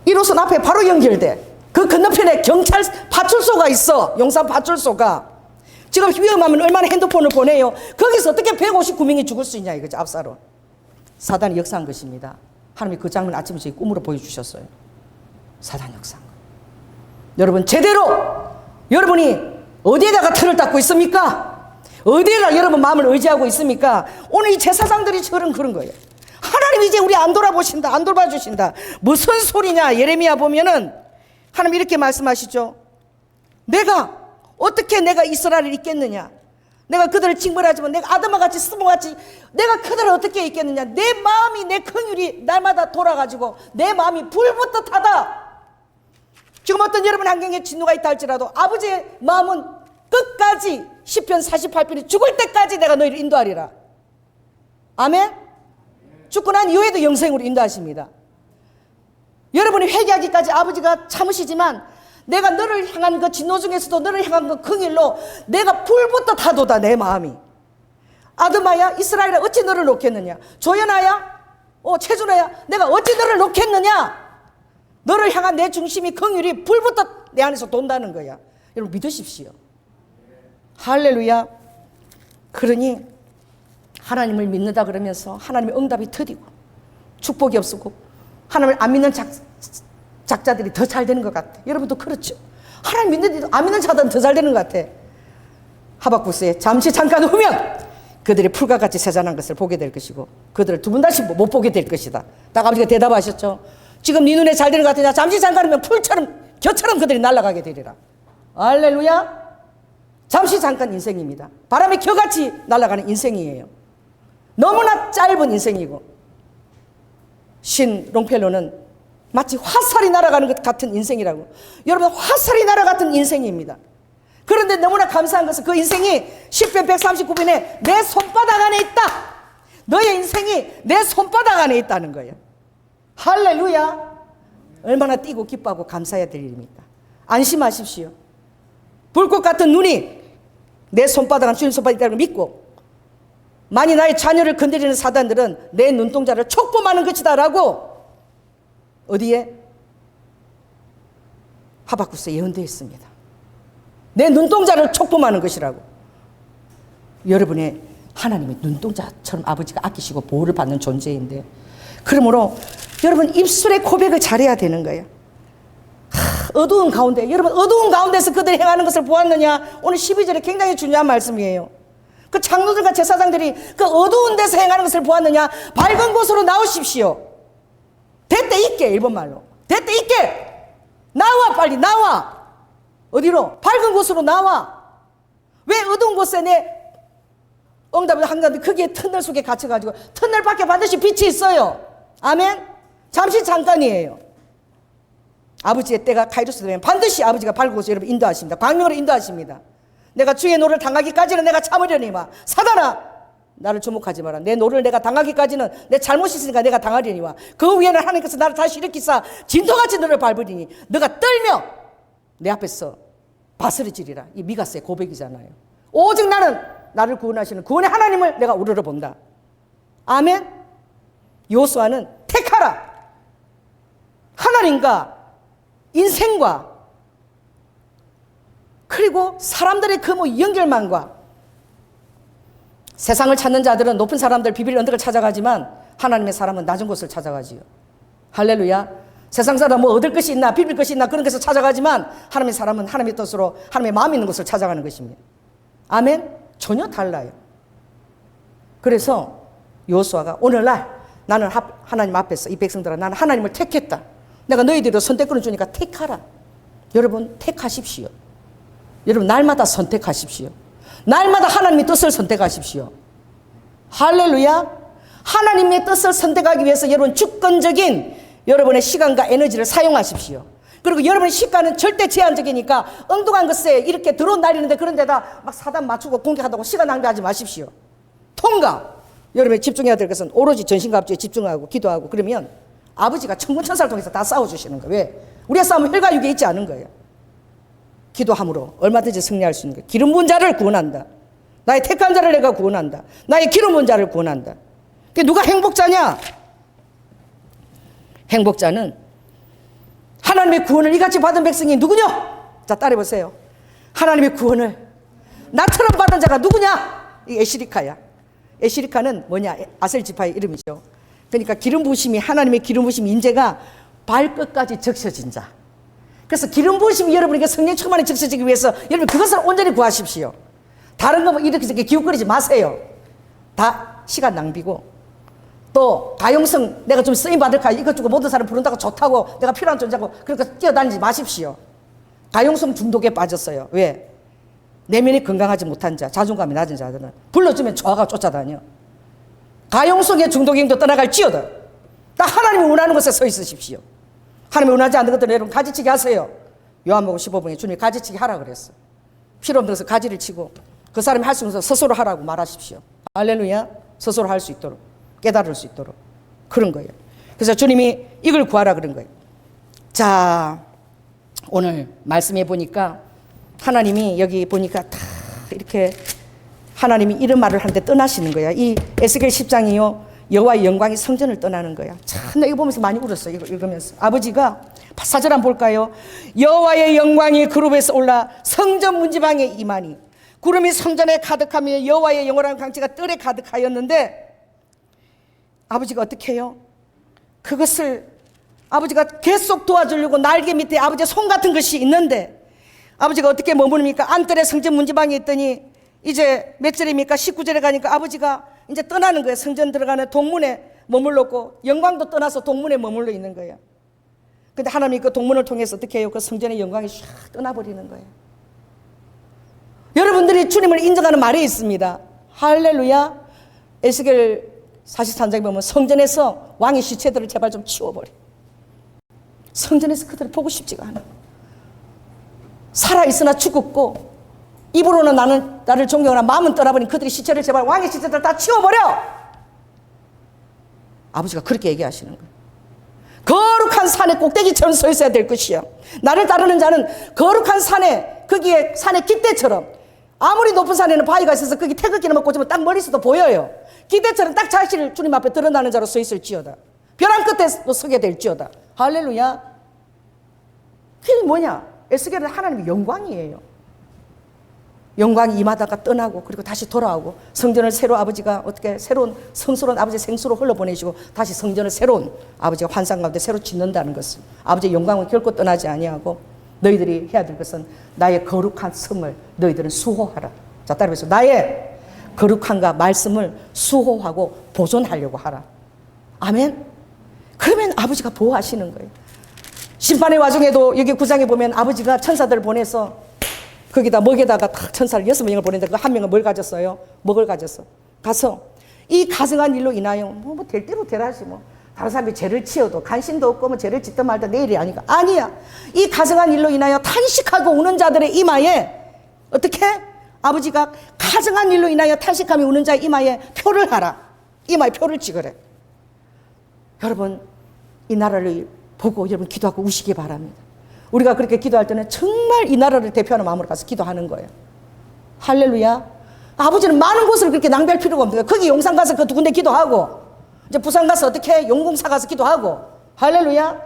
1호선 앞에 바로 연결돼. 그 건너편에 경찰 파출소가 있어. 용산 파출소가. 지금 위험하면 얼마나 핸드폰을 보내요. 거기서 어떻게 159명이 죽을 수 있냐 이거죠. 압사로. 사단이 역사한 것입니다. 하나님이 그 장면 아침에 저희 꿈으로 보여주셨어요. 사단 역사한 거. 여러분 제대로 여러분이 어디에다가 틀을 닦고 있습니까? 어디에다 여러분 마음을 의지하고 있습니까? 오늘 이 제사장들이 그런 거예요. 하나님 이제 우리 안 돌아보신다, 안 돌봐주신다. 무슨 소리냐? 예레미야 보면은 하나님 이렇게 말씀하시죠. 어떻게 내가 이스라엘을 잊겠느냐? 내가 그들을 징벌하지만 내가 아담아같이 스모같이 내가 그들을 어떻게 잊겠느냐? 내 마음이 내 긍휼이 날마다 돌아가지고 내 마음이 불붙듯하다. 지금 어떤 여러분 환경에 진노가 있다 할지라도 아버지의 마음은 끝까지 시편 48편이 죽을 때까지 내가 너희를 인도하리라. 아멘? 죽고 난 이후에도 영생으로 인도하십니다. 여러분이 회개하기까지 아버지가 참으시지만 내가 너를 향한 그 진노 중에서도 너를 향한 그 긍휼로 내가 불붙듯 하도다 내 마음이. 아드마야 이스라엘아 어찌 너를 놓겠느냐? 조연아야 최준아야 내가 어찌 너를 놓겠느냐? 너를 향한 내 중심이 긍휼이 불붙듯 내 안에서 돈다는 거야. 여러분 믿으십시오. 할렐루야. 그러니 하나님을 믿는다 그러면서 하나님의 응답이 더디고 축복이 없고 하나님을 안 믿는 작자들이 더 잘 되는 것 같아. 여러분도 그렇죠? 하나님 믿는데도 안 믿는 자들은 더 잘 되는 것 같아. 하박국스에 잠시 잠깐 후면 그들이 풀과 같이 세잔한 것을 보게 될 것이고 그들을 두 번 다시 못 보게 될 것이다. 딱 아버지가 대답하셨죠. 지금 네 눈에 잘 되는 것 같으냐? 잠시 잠깐 후면 풀처럼 겨처럼 그들이 날아가게 되리라. 할렐루야. 잠시 잠깐 인생입니다. 바람의 겨같이 날아가는 인생이에요. 너무나 짧은 인생이고 신 롱펠로는 마치 화살이 날아가는 것 같은 인생이라고. 여러분 화살이 날아가는 인생입니다. 그런데 너무나 감사한 것은 그 인생이 10편 139편에 내 손바닥 안에 있다. 너의 인생이 내 손바닥 안에 있다는 거예요. 할렐루야. 얼마나 뛰고 기뻐하고 감사해야 될 일입니까? 안심하십시오. 불꽃 같은 눈이 내 손바닥 안에 주님 손바닥이 있다는 걸 믿고 만일 나의 자녀를 건드리는 사단들은 내 눈동자를 촉범하는 것이다 라고 어디에? 하박국스에 예언되어 있습니다. 내 눈동자를 촉범하는 것이라고. 여러분의 하나님의 눈동자처럼 아버지가 아끼시고 보호를 받는 존재인데 그러므로 여러분 입술의 고백을 잘해야 되는 거예요. 어두운 가운데 여러분 어두운 가운데서 그들이 행하는 것을 보았느냐? 오늘 12절에 굉장히 중요한 말씀이에요. 그 장로들과 제사장들이 그 어두운 데서 행하는 것을 보았느냐? 밝은 곳으로 나오십시오. 대때 있게 일본말로 대때 있게 나와 빨리 나와. 어디로? 밝은 곳으로 나와. 왜 어두운 곳에 내 응답을 한가운데 크게 터널 속에 갇혀가지고 터널 밖에 반드시 빛이 있어요. 아멘. 잠시 잠깐이에요. 아버지의 때가 카이로스 되면 반드시 아버지가 밝은 곳에 여러분 인도하십니다. 광명으로 인도하십니다. 내가 주의 노를 당하기까지는 내가 참으려니와 사단아 나를 주목하지 마라. 내 노를 내가 당하기까지는 내 잘못이 있으니까 내가 당하려니와 그 위에는 하나님께서 나를 다시 일으키사 진토같이 너를 밟으리니 너가 떨며 내 앞에서 바스러지리라. 이 미가스의 고백이잖아요. 오직 나를 구원하시는 구원의 하나님을 내가 우러러 본다. 아멘. 요수아는 택하라. 하나님과 인생과 그리고 사람들의 그 연결망과 세상을 찾는 자들은 높은 사람들 비빌 언덕을 찾아가지만 하나님의 사람은 낮은 곳을 찾아가지요. 할렐루야. 세상 사람 뭐 얻을 것이 있나 비빌 것이 있나 그런 것을 찾아가지만 하나님의 사람은 하나님의 뜻으로 하나님의 마음이 있는 곳을 찾아가는 것입니다. 아멘. 전혀 달라요. 그래서 여호수아가 오늘날 나는 하나님 앞에서 이 백성들아 나는 하나님을 택했다. 내가 너희들도 선택권을 주니까 택하라. 여러분 택하십시오. 여러분 날마다 선택하십시오. 날마다 하나님의 뜻을 선택하십시오. 할렐루야. 하나님의 뜻을 선택하기 위해서 여러분 주권적인 여러분의 시간과 에너지를 사용하십시오. 그리고 여러분의 시간은 절대 제한적이니까 엉뚱한 것에 이렇게 드론 날리는데 그런 데다 막 사단 맞추고 공격한다고 시간 낭비하지 마십시오. 통과. 여러분이 집중해야 될 것은 오로지 전신갑주에 집중하고 기도하고 그러면 아버지가 천군천사를 통해서 다 싸워주시는 거예요. 왜? 우리의 싸움은 혈과 육에 있지 않은 거예요. 기도함으로 얼마든지 승리할 수 있는 거예요. 기름 부은 자를 구원한다. 나의 택한 자를 내가 구원한다. 나의 기름 부은 자를 구원한다. 누가 행복자냐? 행복자는 하나님의 구원을 이같이 받은 백성이 누구냐? 자, 따라해보세요. 하나님의 구원을 나처럼 받은 자가 누구냐? 이 에시리카야. 에시리카는 뭐냐? 아셀 지파의 이름이죠. 그러니까 기름 부으심이, 하나님의 기름 부으심 인재가 발끝까지 적셔진 자. 그래서 기름 부으심이 여러분에게 성령 충만에 적셔지기 위해서 여러분 그것을 온전히 구하십시오. 다른 거 뭐 이렇게 기웃거리지 마세요. 다 시간 낭비고, 또 가용성 내가 좀 쓰임 받을까 이것 주고 모든 사람 부른다고 좋다고 내가 필요한 존재고 그러니까 뛰어다니지 마십시오. 가용성 중독에 빠졌어요. 왜? 내면이 건강하지 못한 자, 자존감이 낮은 자들은 불러주면 좋아가 쫓아다녀. 가용성의 중독행도 떠나갈지어다. 딱 하나님이 원하는 곳에 서 있으십시오. 하나님이 원하지 않는 것들은 여러분 가지치기 하세요. 요한복음 15분에 주님이 가지치기 하라 그랬어. 필요 없는 것을 가지를 치고 그 사람이 할 수 있는 것을 스스로 하라고 말하십시오. 할렐루야. 스스로 할 수 있도록, 깨달을 수 있도록 그런 거예요. 그래서 주님이 이걸 구하라 그런 거예요. 자, 오늘 말씀해 보니까 하나님이 여기 보니까 다 이렇게 하나님이 이런 말을 하는데 떠나시는 거야. 이 에스겔 10장이요. 여호와의 영광이 성전을 떠나는 거야. 참, 나 이거 보면서 많이 울었어. 이거 읽으면서. 아버지가 사절 한번 볼까요? 여호와의 영광이 그룹에서 올라 성전 문지방에 임하니 구름이 성전에 가득하며 여호와의 영원한 강지가 뜰에 가득하였는데 아버지가 어떻게 해요? 그것을 아버지가 계속 도와주려고 날개 밑에 아버지의 손 같은 것이 있는데 아버지가 어떻게 머무릅니까? 안뜰에 성전 문지방에 있더니 이제 몇 절입니까? 19절에 가니까 아버지가 이제 떠나는 거예요. 성전 들어가는 동문에 머물렀고 영광도 떠나서 동문에 머물러 있는 거예요. 근데 하나님이 그 동문을 통해서 어떻게 해요? 그 성전의 영광이 샥 떠나버리는 거예요. 여러분들이 주님을 인정하는 말이 있습니다. 할렐루야. 에스겔 43장에 보면 성전에서 왕의 시체들을 제발 좀 치워버려. 성전에서 그들을 보고 싶지가 않아. 살아있으나 죽었고 입으로는 나를 존경하나 마음은 떠나버린 그들의 시체를 제발 왕의 시체들을 다 치워버려. 아버지가 그렇게 얘기하시는 거예요. 거룩한 산의 꼭대기처럼 서 있어야 될 것이요. 나를 따르는 자는 거룩한 산에 거기에 산의 깃대처럼 아무리 높은 산에는 바위가 있어서 거기 태극기를 먹고 있으면 딱 멀리서도 보여요. 깃대처럼 딱 자신을 주님 앞에 드러나는 자로 서 있을지어다. 벼랑 끝에도 서게 될지어다. 할렐루야. 그게 뭐냐? 에스겔은 하나님의 영광이에요. 영광이 임하다가 떠나고 그리고 다시 돌아오고 성전을 새로 아버지가 어떻게 새로운 성스러운 아버지의 생수로 흘러보내시고 다시 성전을 새로운 아버지가 환상 가운데 새로 짓는다는 것을 아버지의 영광은 결코 떠나지 아니하고 너희들이 해야 될 것은 나의 거룩한 성을 너희들은 수호하라. 자, 따라해서 나의 거룩한가 말씀을 수호하고 보존하려고 하라. 아멘. 그러면 아버지가 보호하시는 거예요. 심판의 와중에도 여기 9장에 보면 아버지가 천사들을 보내서 거기다 먹에다가 다 천사를 6명을 보냈는데 그 한 명은 뭘 가졌어요? 먹을 가졌어. 가서 이 가증한 일로 인하여 뭐 될 대로 되라지 뭐. 다른 사람이 죄를 지어도 간신도 없고 뭐 죄를 짓든 말든 내일이 아니까. 아니야. 이 가증한 일로 인하여 탄식하고 우는 자들의 이마에 어떻게? 아버지가 가증한 일로 인하여 탄식하며 우는 자의 이마에 표를 하라. 이마에 표를 찍으래. 여러분 이 나라를 보고 여러분 기도하고 우시기 바랍니다. 우리가 그렇게 기도할 때는 정말 이 나라를 대표하는 마음으로 가서 기도하는 거예요. 할렐루야. 아버지는 많은 곳을 그렇게 낭비할 필요가 없는 거예요. 거기 용산 가서 그 두 군데 기도하고 이제 부산 가서 어떻게 용궁사 가서 기도하고 할렐루야.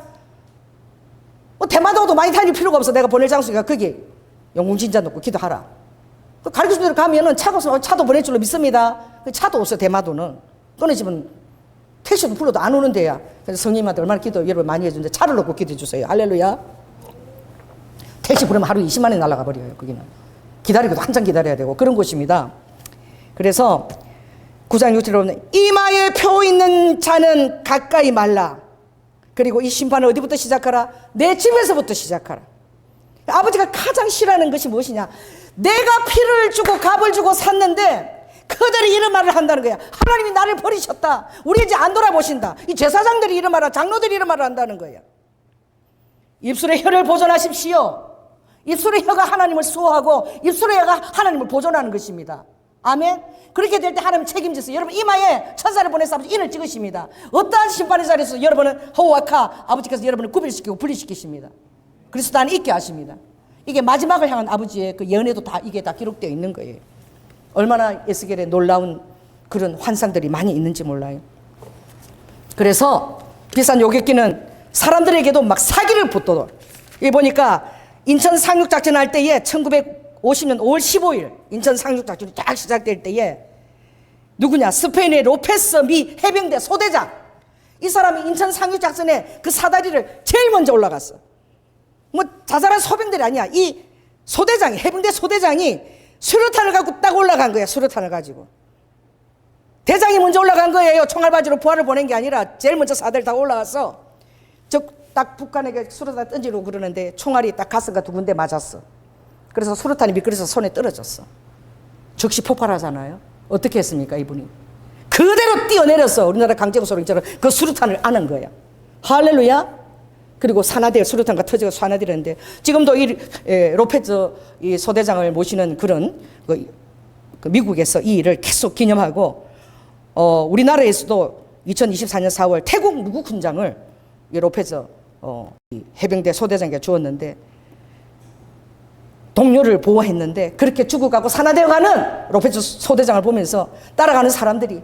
뭐 대마도도 많이 다닐 필요가 없어. 내가 보낼 장소가 거기 용궁진자 놓고 기도하라. 그 가르쳐주는 데로 가면은 차도 보낼 줄로 믿습니다. 차도 없어. 대마도는 끊어지면 택시도 불러도 안 오는 데야. 그래서 성님한테 얼마나 기도 여러분 많이 해주는데 차를 놓고 기도해 주세요. 할렐루야. 택시 부르면 하루 20만 원이 날아가 버려요. 거기는 기다리고도 한참 기다려야 되고 그런 곳입니다. 그래서 9장 6절에 보면 이마에 표 있는 자는 가까이 말라. 그리고 이 심판은 어디부터 시작하라? 내 집에서부터 시작하라. 아버지가 가장 싫어하는 것이 무엇이냐? 내가 피를 주고 값을 주고 샀는데 그들이 이런 말을 한다는 거야. 하나님이 나를 버리셨다. 우리 이제 안 돌아보신다. 이 제사장들이 이런 말을, 장로들이 이런 말을 한다는 거야. 입술의 혀를 보존하십시오. 입술의 혀가 하나님을 수호하고 입술의 혀가 하나님을 보존하는 것입니다. 아멘. 그렇게 될 때 하나님 책임지세요. 여러분 이마에 천사를 보내서 아버지 인을 찍으십니다. 어떠한 심판의 자리에서 여러분은 허우와 카 아버지께서 여러분을 구별시키고 분리시키십니다. 그리스도 안에 있게 하십니다. 이게 마지막을 향한 아버지의 그 예언에도 다 이게 다 기록되어 있는 거예요. 얼마나 에스겔의 놀라운 그런 환상들이 많이 있는지 몰라요. 그래서 비싼 요격기는 사람들에게도 막 사기를 붙도록. 이 보니까 인천 상륙작전 할 때에 1950년 5월 15일 인천 상륙작전이 딱 시작될 때에 누구냐? 스페인의 로페스 미 해병대 소대장. 이 사람이 인천 상륙작전에 그 사다리를 제일 먼저 올라갔어. 뭐 자잘한 소병들이 아니야. 이 소대장이, 해병대 소대장이 수류탄을 갖고 딱 올라간 거야. 수류탄을 가지고. 대장이 먼저 올라간 거예요. 총알바지로 부하를 보낸 게 아니라 제일 먼저 사다리 타고 올라갔어. 딱 북한에게 수류탄 던지려고 그러는데 총알이 딱 가슴과 두 군데 맞았어. 그래서 수류탄이 미끄러져서 손에 떨어졌어. 즉시 폭발하잖아요. 어떻게 했습니까, 이분이? 그대로 뛰어내렸어. 우리나라 강제국 소령처럼 그 수류탄을 아는 거야. 할렐루야. 그리고 산화될 수류탄과 터져서 산화되는데 지금도 이 로페즈 이 소대장을 모시는 그런 그 미국에서 이 일을 계속 기념하고 우리나라에서도 2024년 4월 태국 무국 훈장을 이 로페즈 이 해병대 소대장에게 주었는데 동료를 보호했는데 그렇게 죽어가고 산화되어가는 로페즈 소대장을 보면서 따라가는 사람들이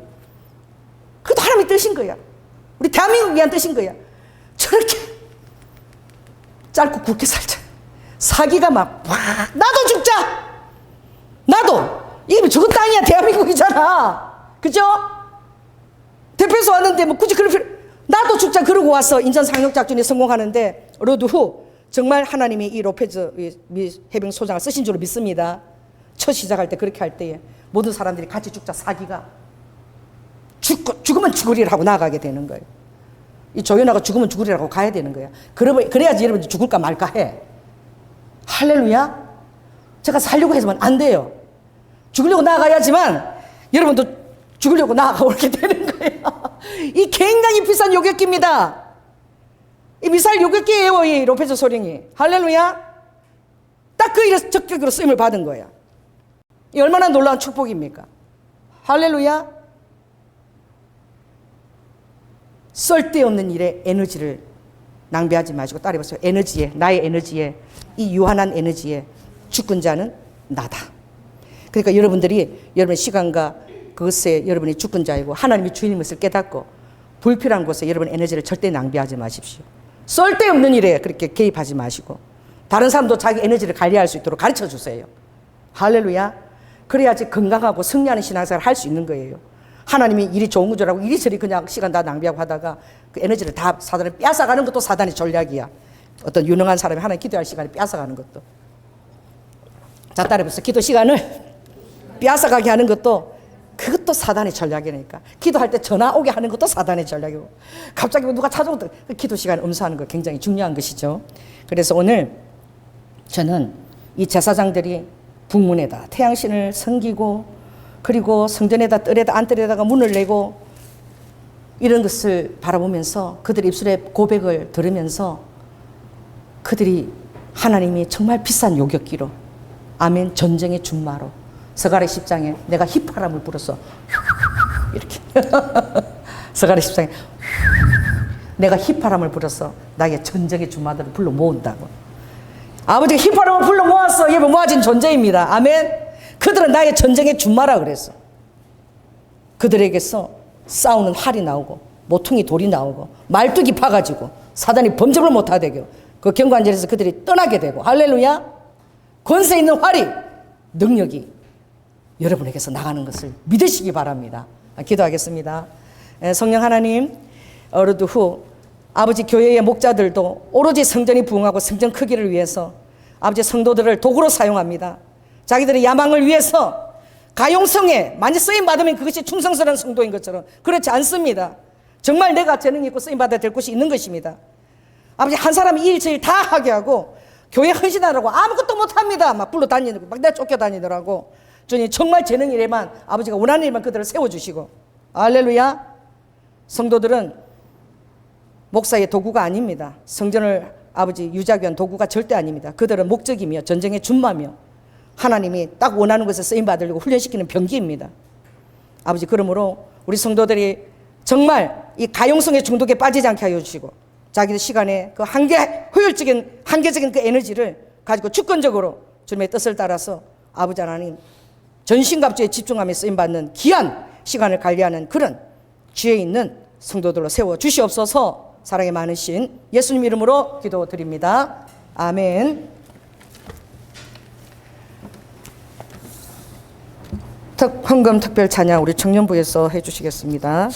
그것도 하나님의 뜻인 거야. 우리 대한민국 위한 뜻인 거야. 저렇게 짧고 굵게 살자. 사기가 막 나도 죽자. 나도 이게 죽은 땅이야. 대한민국이잖아. 그죠? 대표에서 왔는데 뭐 굳이 그럴 필요. 나도 죽자 그러고 와서 인천 상륙작전이 성공하는데 어느 후 정말 하나님이 이 로페즈 해병 소장을 쓰신 줄로 믿습니다. 첫 시작할 때 그렇게 할 때에 모든 사람들이 같이 죽자. 사기가 죽으면 죽으리라 하고 나아가게 되는 거예요. 이 조연아가 죽으면 죽으리라고 가야 되는 거야. 그래야지 여러분들 죽을까 말까 해. 할렐루야. 제가 살려고 해서는 안 돼요. 죽으려고 나아가야지만 여러분도 죽으려고 나아가게 되는 거예요. 이 굉장히 비싼 요격기입니다. 이 미사일 요격기예요. 이 로페즈 소령이. 할렐루야. 딱 그 일에 적격으로 쓰임을 받은 거야. 이 얼마나 놀라운 축복입니까? 할렐루야. 쓸데없는 일에 에너지를 낭비하지 마시고 따라해보세요. 에너지에, 나의 에너지에, 이 유한한 에너지에 죽은 자는 나다. 그러니까 여러분들이 여러분의 시간과 그것에 여러분이 죽은 자이고 하나님이 주인인 것을 깨닫고 불필요한 곳에 여러분의 에너지를 절대 낭비하지 마십시오. 쓸데없는 일에 그렇게 개입하지 마시고 다른 사람도 자기 에너지를 관리할 수 있도록 가르쳐 주세요. 할렐루야. 그래야지 건강하고 승리하는 신앙생활을 할 수 있는 거예요. 하나님이 일이 좋은 거라고 이리저리 그냥 시간 다 낭비하고 하다가 그 에너지를 다 사단에 뺏어가는 것도 사단의 전략이야. 어떤 유능한 사람이 하나님 기도할 시간에 뺏어가는 것도. 자, 따라해보세요. 기도 시간을 뺏어가게 하는 것도 그것도 사단의 전략이니까. 기도할 때 전화 오게 하는 것도 사단의 전략이고 갑자기 누가 찾아오면 그 기도 시간을 엄수하는 거 굉장히 중요한 것이죠. 그래서 오늘 저는 이 제사장들이 북문에다 태양신을 섬기고 그리고 성전에다 뜰에다 안뜰에다가 문을 내고 이런 것을 바라보면서 그들의 입술의 고백을 들으면서 그들이 하나님이 정말 비싼 요격기로 아멘 전쟁의 준마로 스가랴 10장에 내가 휘파람을 불어서 이렇게 스가랴 10장에 내가 휘파람을 불어서 나의 전쟁의 준마들을 불러 모은다고. 아버지가 휘파람을 불러 모았어. 여러분 모아진 존재입니다. 아멘. 그들은 나의 전쟁의 준마라 그랬어. 그들에게서 싸우는 활이 나오고 모퉁이 돌이 나오고 말뚝이 파가지고 사단이 범접을 못하게 되고 그 경관절에서 그들이 떠나게 되고 할렐루야. 권세 있는 활이 능력이 여러분에게서 나가는 것을 믿으시기 바랍니다. 기도하겠습니다. 성령 하나님, 어르드 후 아버지 교회의 목자들도 오로지 성전이 부흥하고 성전 크기를 위해서 아버지 성도들을 도구로 사용합니다. 자기들의 야망을 위해서 가용성에 많이 쓰임받으면 그것이 충성스러운 성도인 것처럼 그렇지 않습니다. 정말 내가 재능이 있고 쓰임받아야 될 곳이 있는 것입니다. 아버지 한 사람이 이 일 저 일 다 하게 하고 교회 헌신하라고 아무것도 못합니다. 막 불러 다니고 막 내가 쫓겨다니더라고. 주님 정말 재능 일에만 아버지가 원하는 일만 그들을 세워주시고 할렐루야. 성도들은 목사의 도구가 아닙니다. 성전을 아버지 유지하기 위한 도구가 절대 아닙니다. 그들은 목적이며 전쟁의 준마며 하나님이 딱 원하는 것에 쓰임받으려고 훈련시키는 병기입니다. 아버지 그러므로 우리 성도들이 정말 이 가용성의 중독에 빠지지 않게 하여 주시고 자기들 시간에 그 한계적인 그 에너지를 가지고 주권적으로 주님의 뜻을 따라서 아버지 하나님 전신갑주에 집중하며 쓰임받는 귀한 시간을 관리하는 그런 지혜 있는 성도들로 세워 주시옵소서. 사랑이 많으신 예수님 이름으로 기도드립니다. 아멘. 헌금 특별 찬양 우리 청년부에서 해주시겠습니다.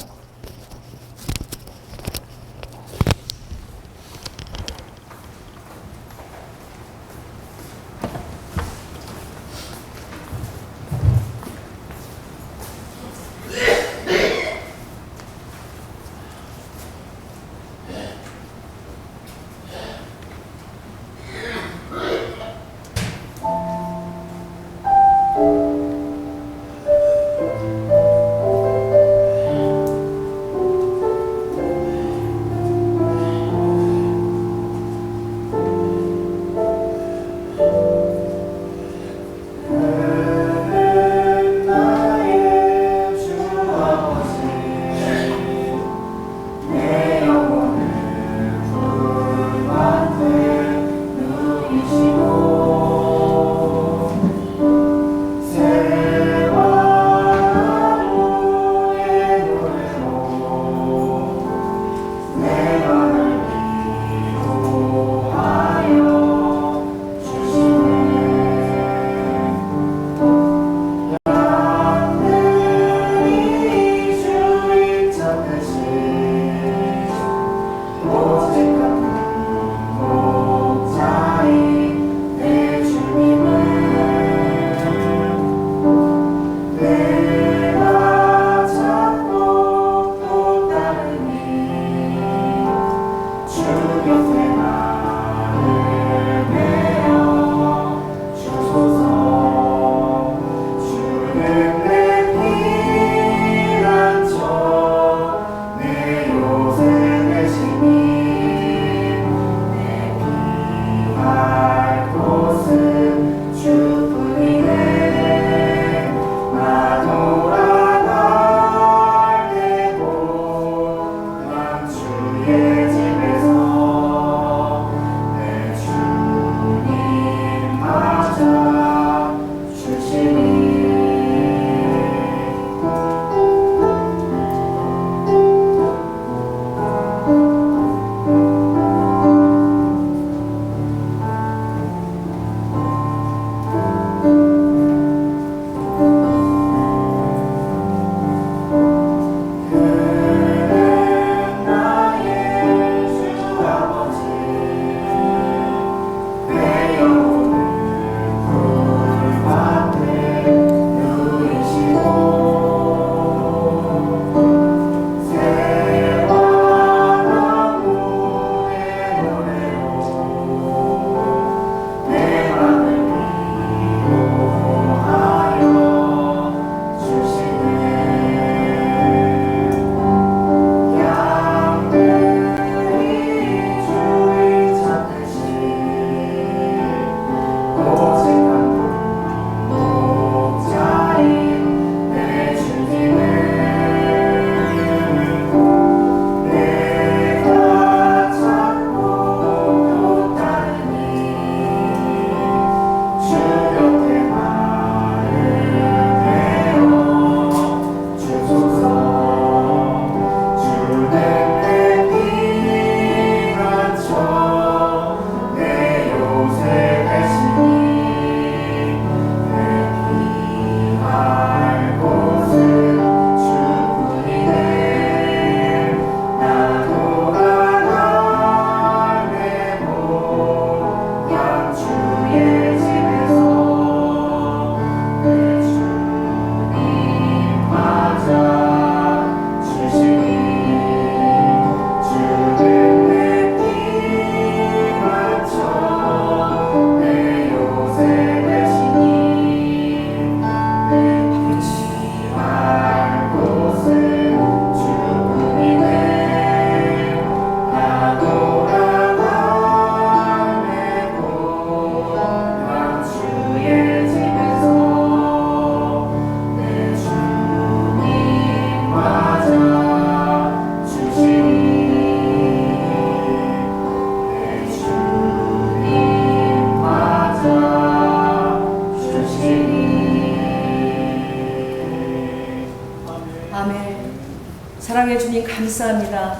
주님 감사합니다.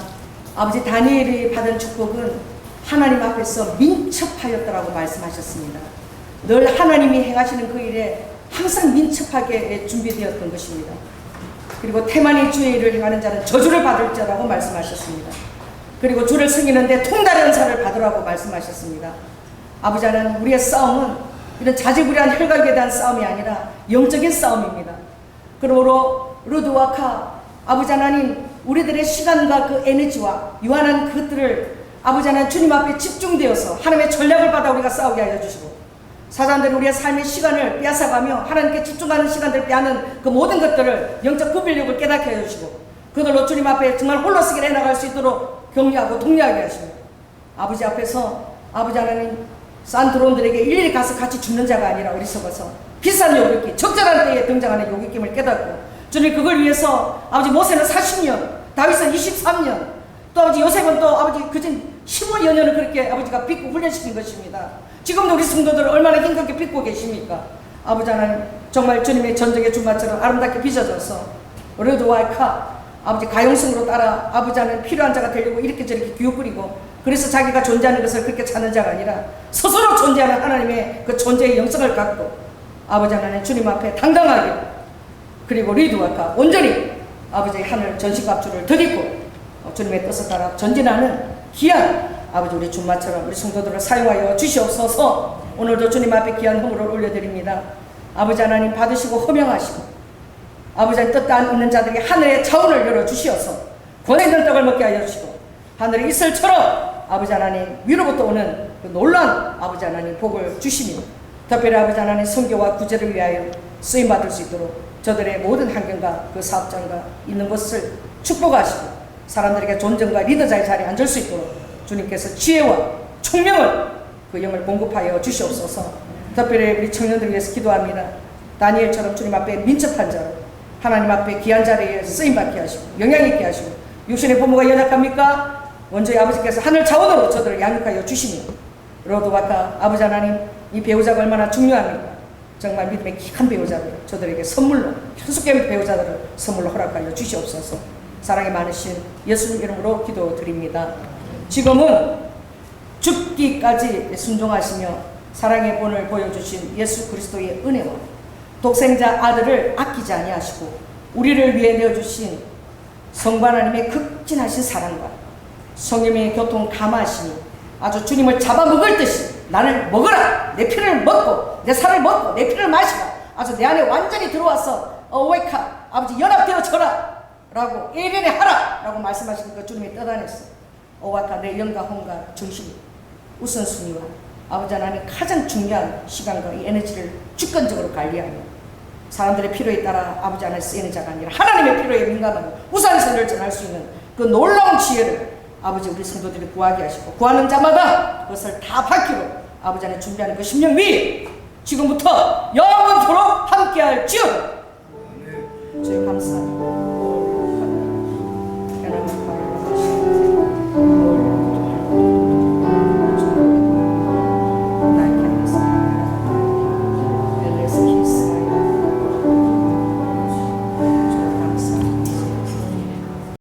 아버지 다니엘이 받은 축복은 하나님 앞에서 민첩하였더라고 말씀하셨습니다. 늘 하나님이 행하시는 그 일에 항상 민첩하게 준비되었던 것입니다. 그리고 태만히 주의 일을 행하는 자는 저주를 받을 자라고 말씀하셨습니다. 그리고 주를 섬기는데 통달의 은사를 받으라고 말씀하셨습니다. 아버지 하나님, 우리의 싸움은 이런 자지구레한 혈각에 대한 싸움이 아니라 영적인 싸움입니다. 그러므로 루드와 카, 아버지 하나님, 우리들의 시간과 그 에너지와 유한한 그것들을 아버지 하나님 주님 앞에 집중되어서 하나님의 전략을 받아 우리가 싸우게 하여 주시고, 사단들이 우리의 삶의 시간을 빼앗아가며 하나님께 집중하는 시간들을 빼앗는 그 모든 것들을 영적 구별력을 깨닫게 하여 주시고, 그들로 주님 앞에 정말 홀로서기를 해나갈 수 있도록 격려하고 독려하게 하시고, 아버지 앞에서 아버지 하나님 싼 드론들에게 일일이 가서 같이 죽는 자가 아니라 어리석어서 비싼 요깃기, 적절한 때에 등장하는 요깃김을 깨닫고, 주님 그걸 위해서 아버지 모세는 40년, 다윗은 23년, 또 아버지 요셉은 또 아버지 그진 15여 년을 그렇게 아버지가 빚고 훈련시킨 것입니다. 지금도 우리 성도들을 얼마나 힘겹게 빚고 계십니까? 아버지 하나님, 정말 주님의 전쟁의 주마처럼 아름답게 빚어져서 르드와 카, 아버지 가용성으로 따라 아버지 하나님 필요한 자가 되려고 이렇게 저렇게 기웃거리고, 그래서 자기가 존재하는 것을 그렇게 찾는 자가 아니라 스스로 존재하는 하나님의 그 존재의 영성을 갖고 아버지 하나님 주님 앞에 당당하게, 그리고 리드와 카 온전히 아버지의 하늘 전신갑주를 드리고 주님의 뜻을 따라 전진하는 귀한 아버지 우리 준마처럼 우리 성도들을 사용하여 주시옵소서. 오늘도 주님 앞에 귀한 헌물을 올려드립니다. 아버지 하나님 받으시고 허명하시고, 아버지 하나님 뜻 있는 자들에게 하늘의 차원을 열어주시어서 권세 있는 떡을 먹게 하여 주시고, 하늘의 이슬처럼 아버지 하나님 위로부터 오는 그 놀라운 아버지 하나님 복을 주시며, 특별히 아버지 하나님 선교와 구제를 위하여 쓰임받을 수 있도록 저들의 모든 환경과 그 사업장과 있는 것을 축복하시고, 사람들에게 존정과 리더자의 자리에 앉을 수 있도록 주님께서 지혜와 총명을 그 영을 공급하여 주시옵소서. 특별히 우리 청년들 위해서 기도합니다. 다니엘처럼 주님 앞에 민첩한 자로 하나님 앞에 귀한 자리에 쓰임받게 하시고 영향 있게 하시고, 육신의 부모가 연약합니까? 원저의 아버지께서 하늘 차원으로 저들을 양육하여 주시며, 로드와카 아버지 하나님, 이 배우자가 얼마나 중요합니까? 정말 믿음의 귀한 배우자들, 저들에게 선물로, 현숙된 배우자들을 선물로 허락하여 주시옵소서. 사랑이 많으신 예수님 이름으로 기도드립니다. 지금은 죽기까지 순종하시며 사랑의 본을 보여주신 예수 그리스도의 은혜와 독생자 아들을 아끼지 아니하시고 우리를 위해 내어주신 성부 하나님의 극진하신 사랑과 성령의 교통 감화하시니 아주 주님을 잡아먹을 듯이 나를 먹어라, 내 피를 먹고 내 살을 먹고 내 피를 마시라, 아주 내 안에 완전히 들어와서 어웨이카 아버지 연합되어져라 라고 예련에 하라 라고 말씀하시는 그 주님의 뜻 안에서 어웨이카 내 영과 혼과 정신이 우선순위와 아버지 하나님 가장 중요한 시간과 이 에너지를 주권적으로 관리하며 사람들의 필요에 따라 아버지 하나님 쓰이는 자가 아니라 하나님의 필요에 민감하고 우선순위를 전할 수 있는 그 놀라운 지혜를 아버지 우리 성도들이 구하게 하시고, 구하는 자마다 그것을 다 받기로 아버지 하나님 준비하는 그 심령 위에 지금부터 영원토록 함께할 지어다. 주님 감사합니다.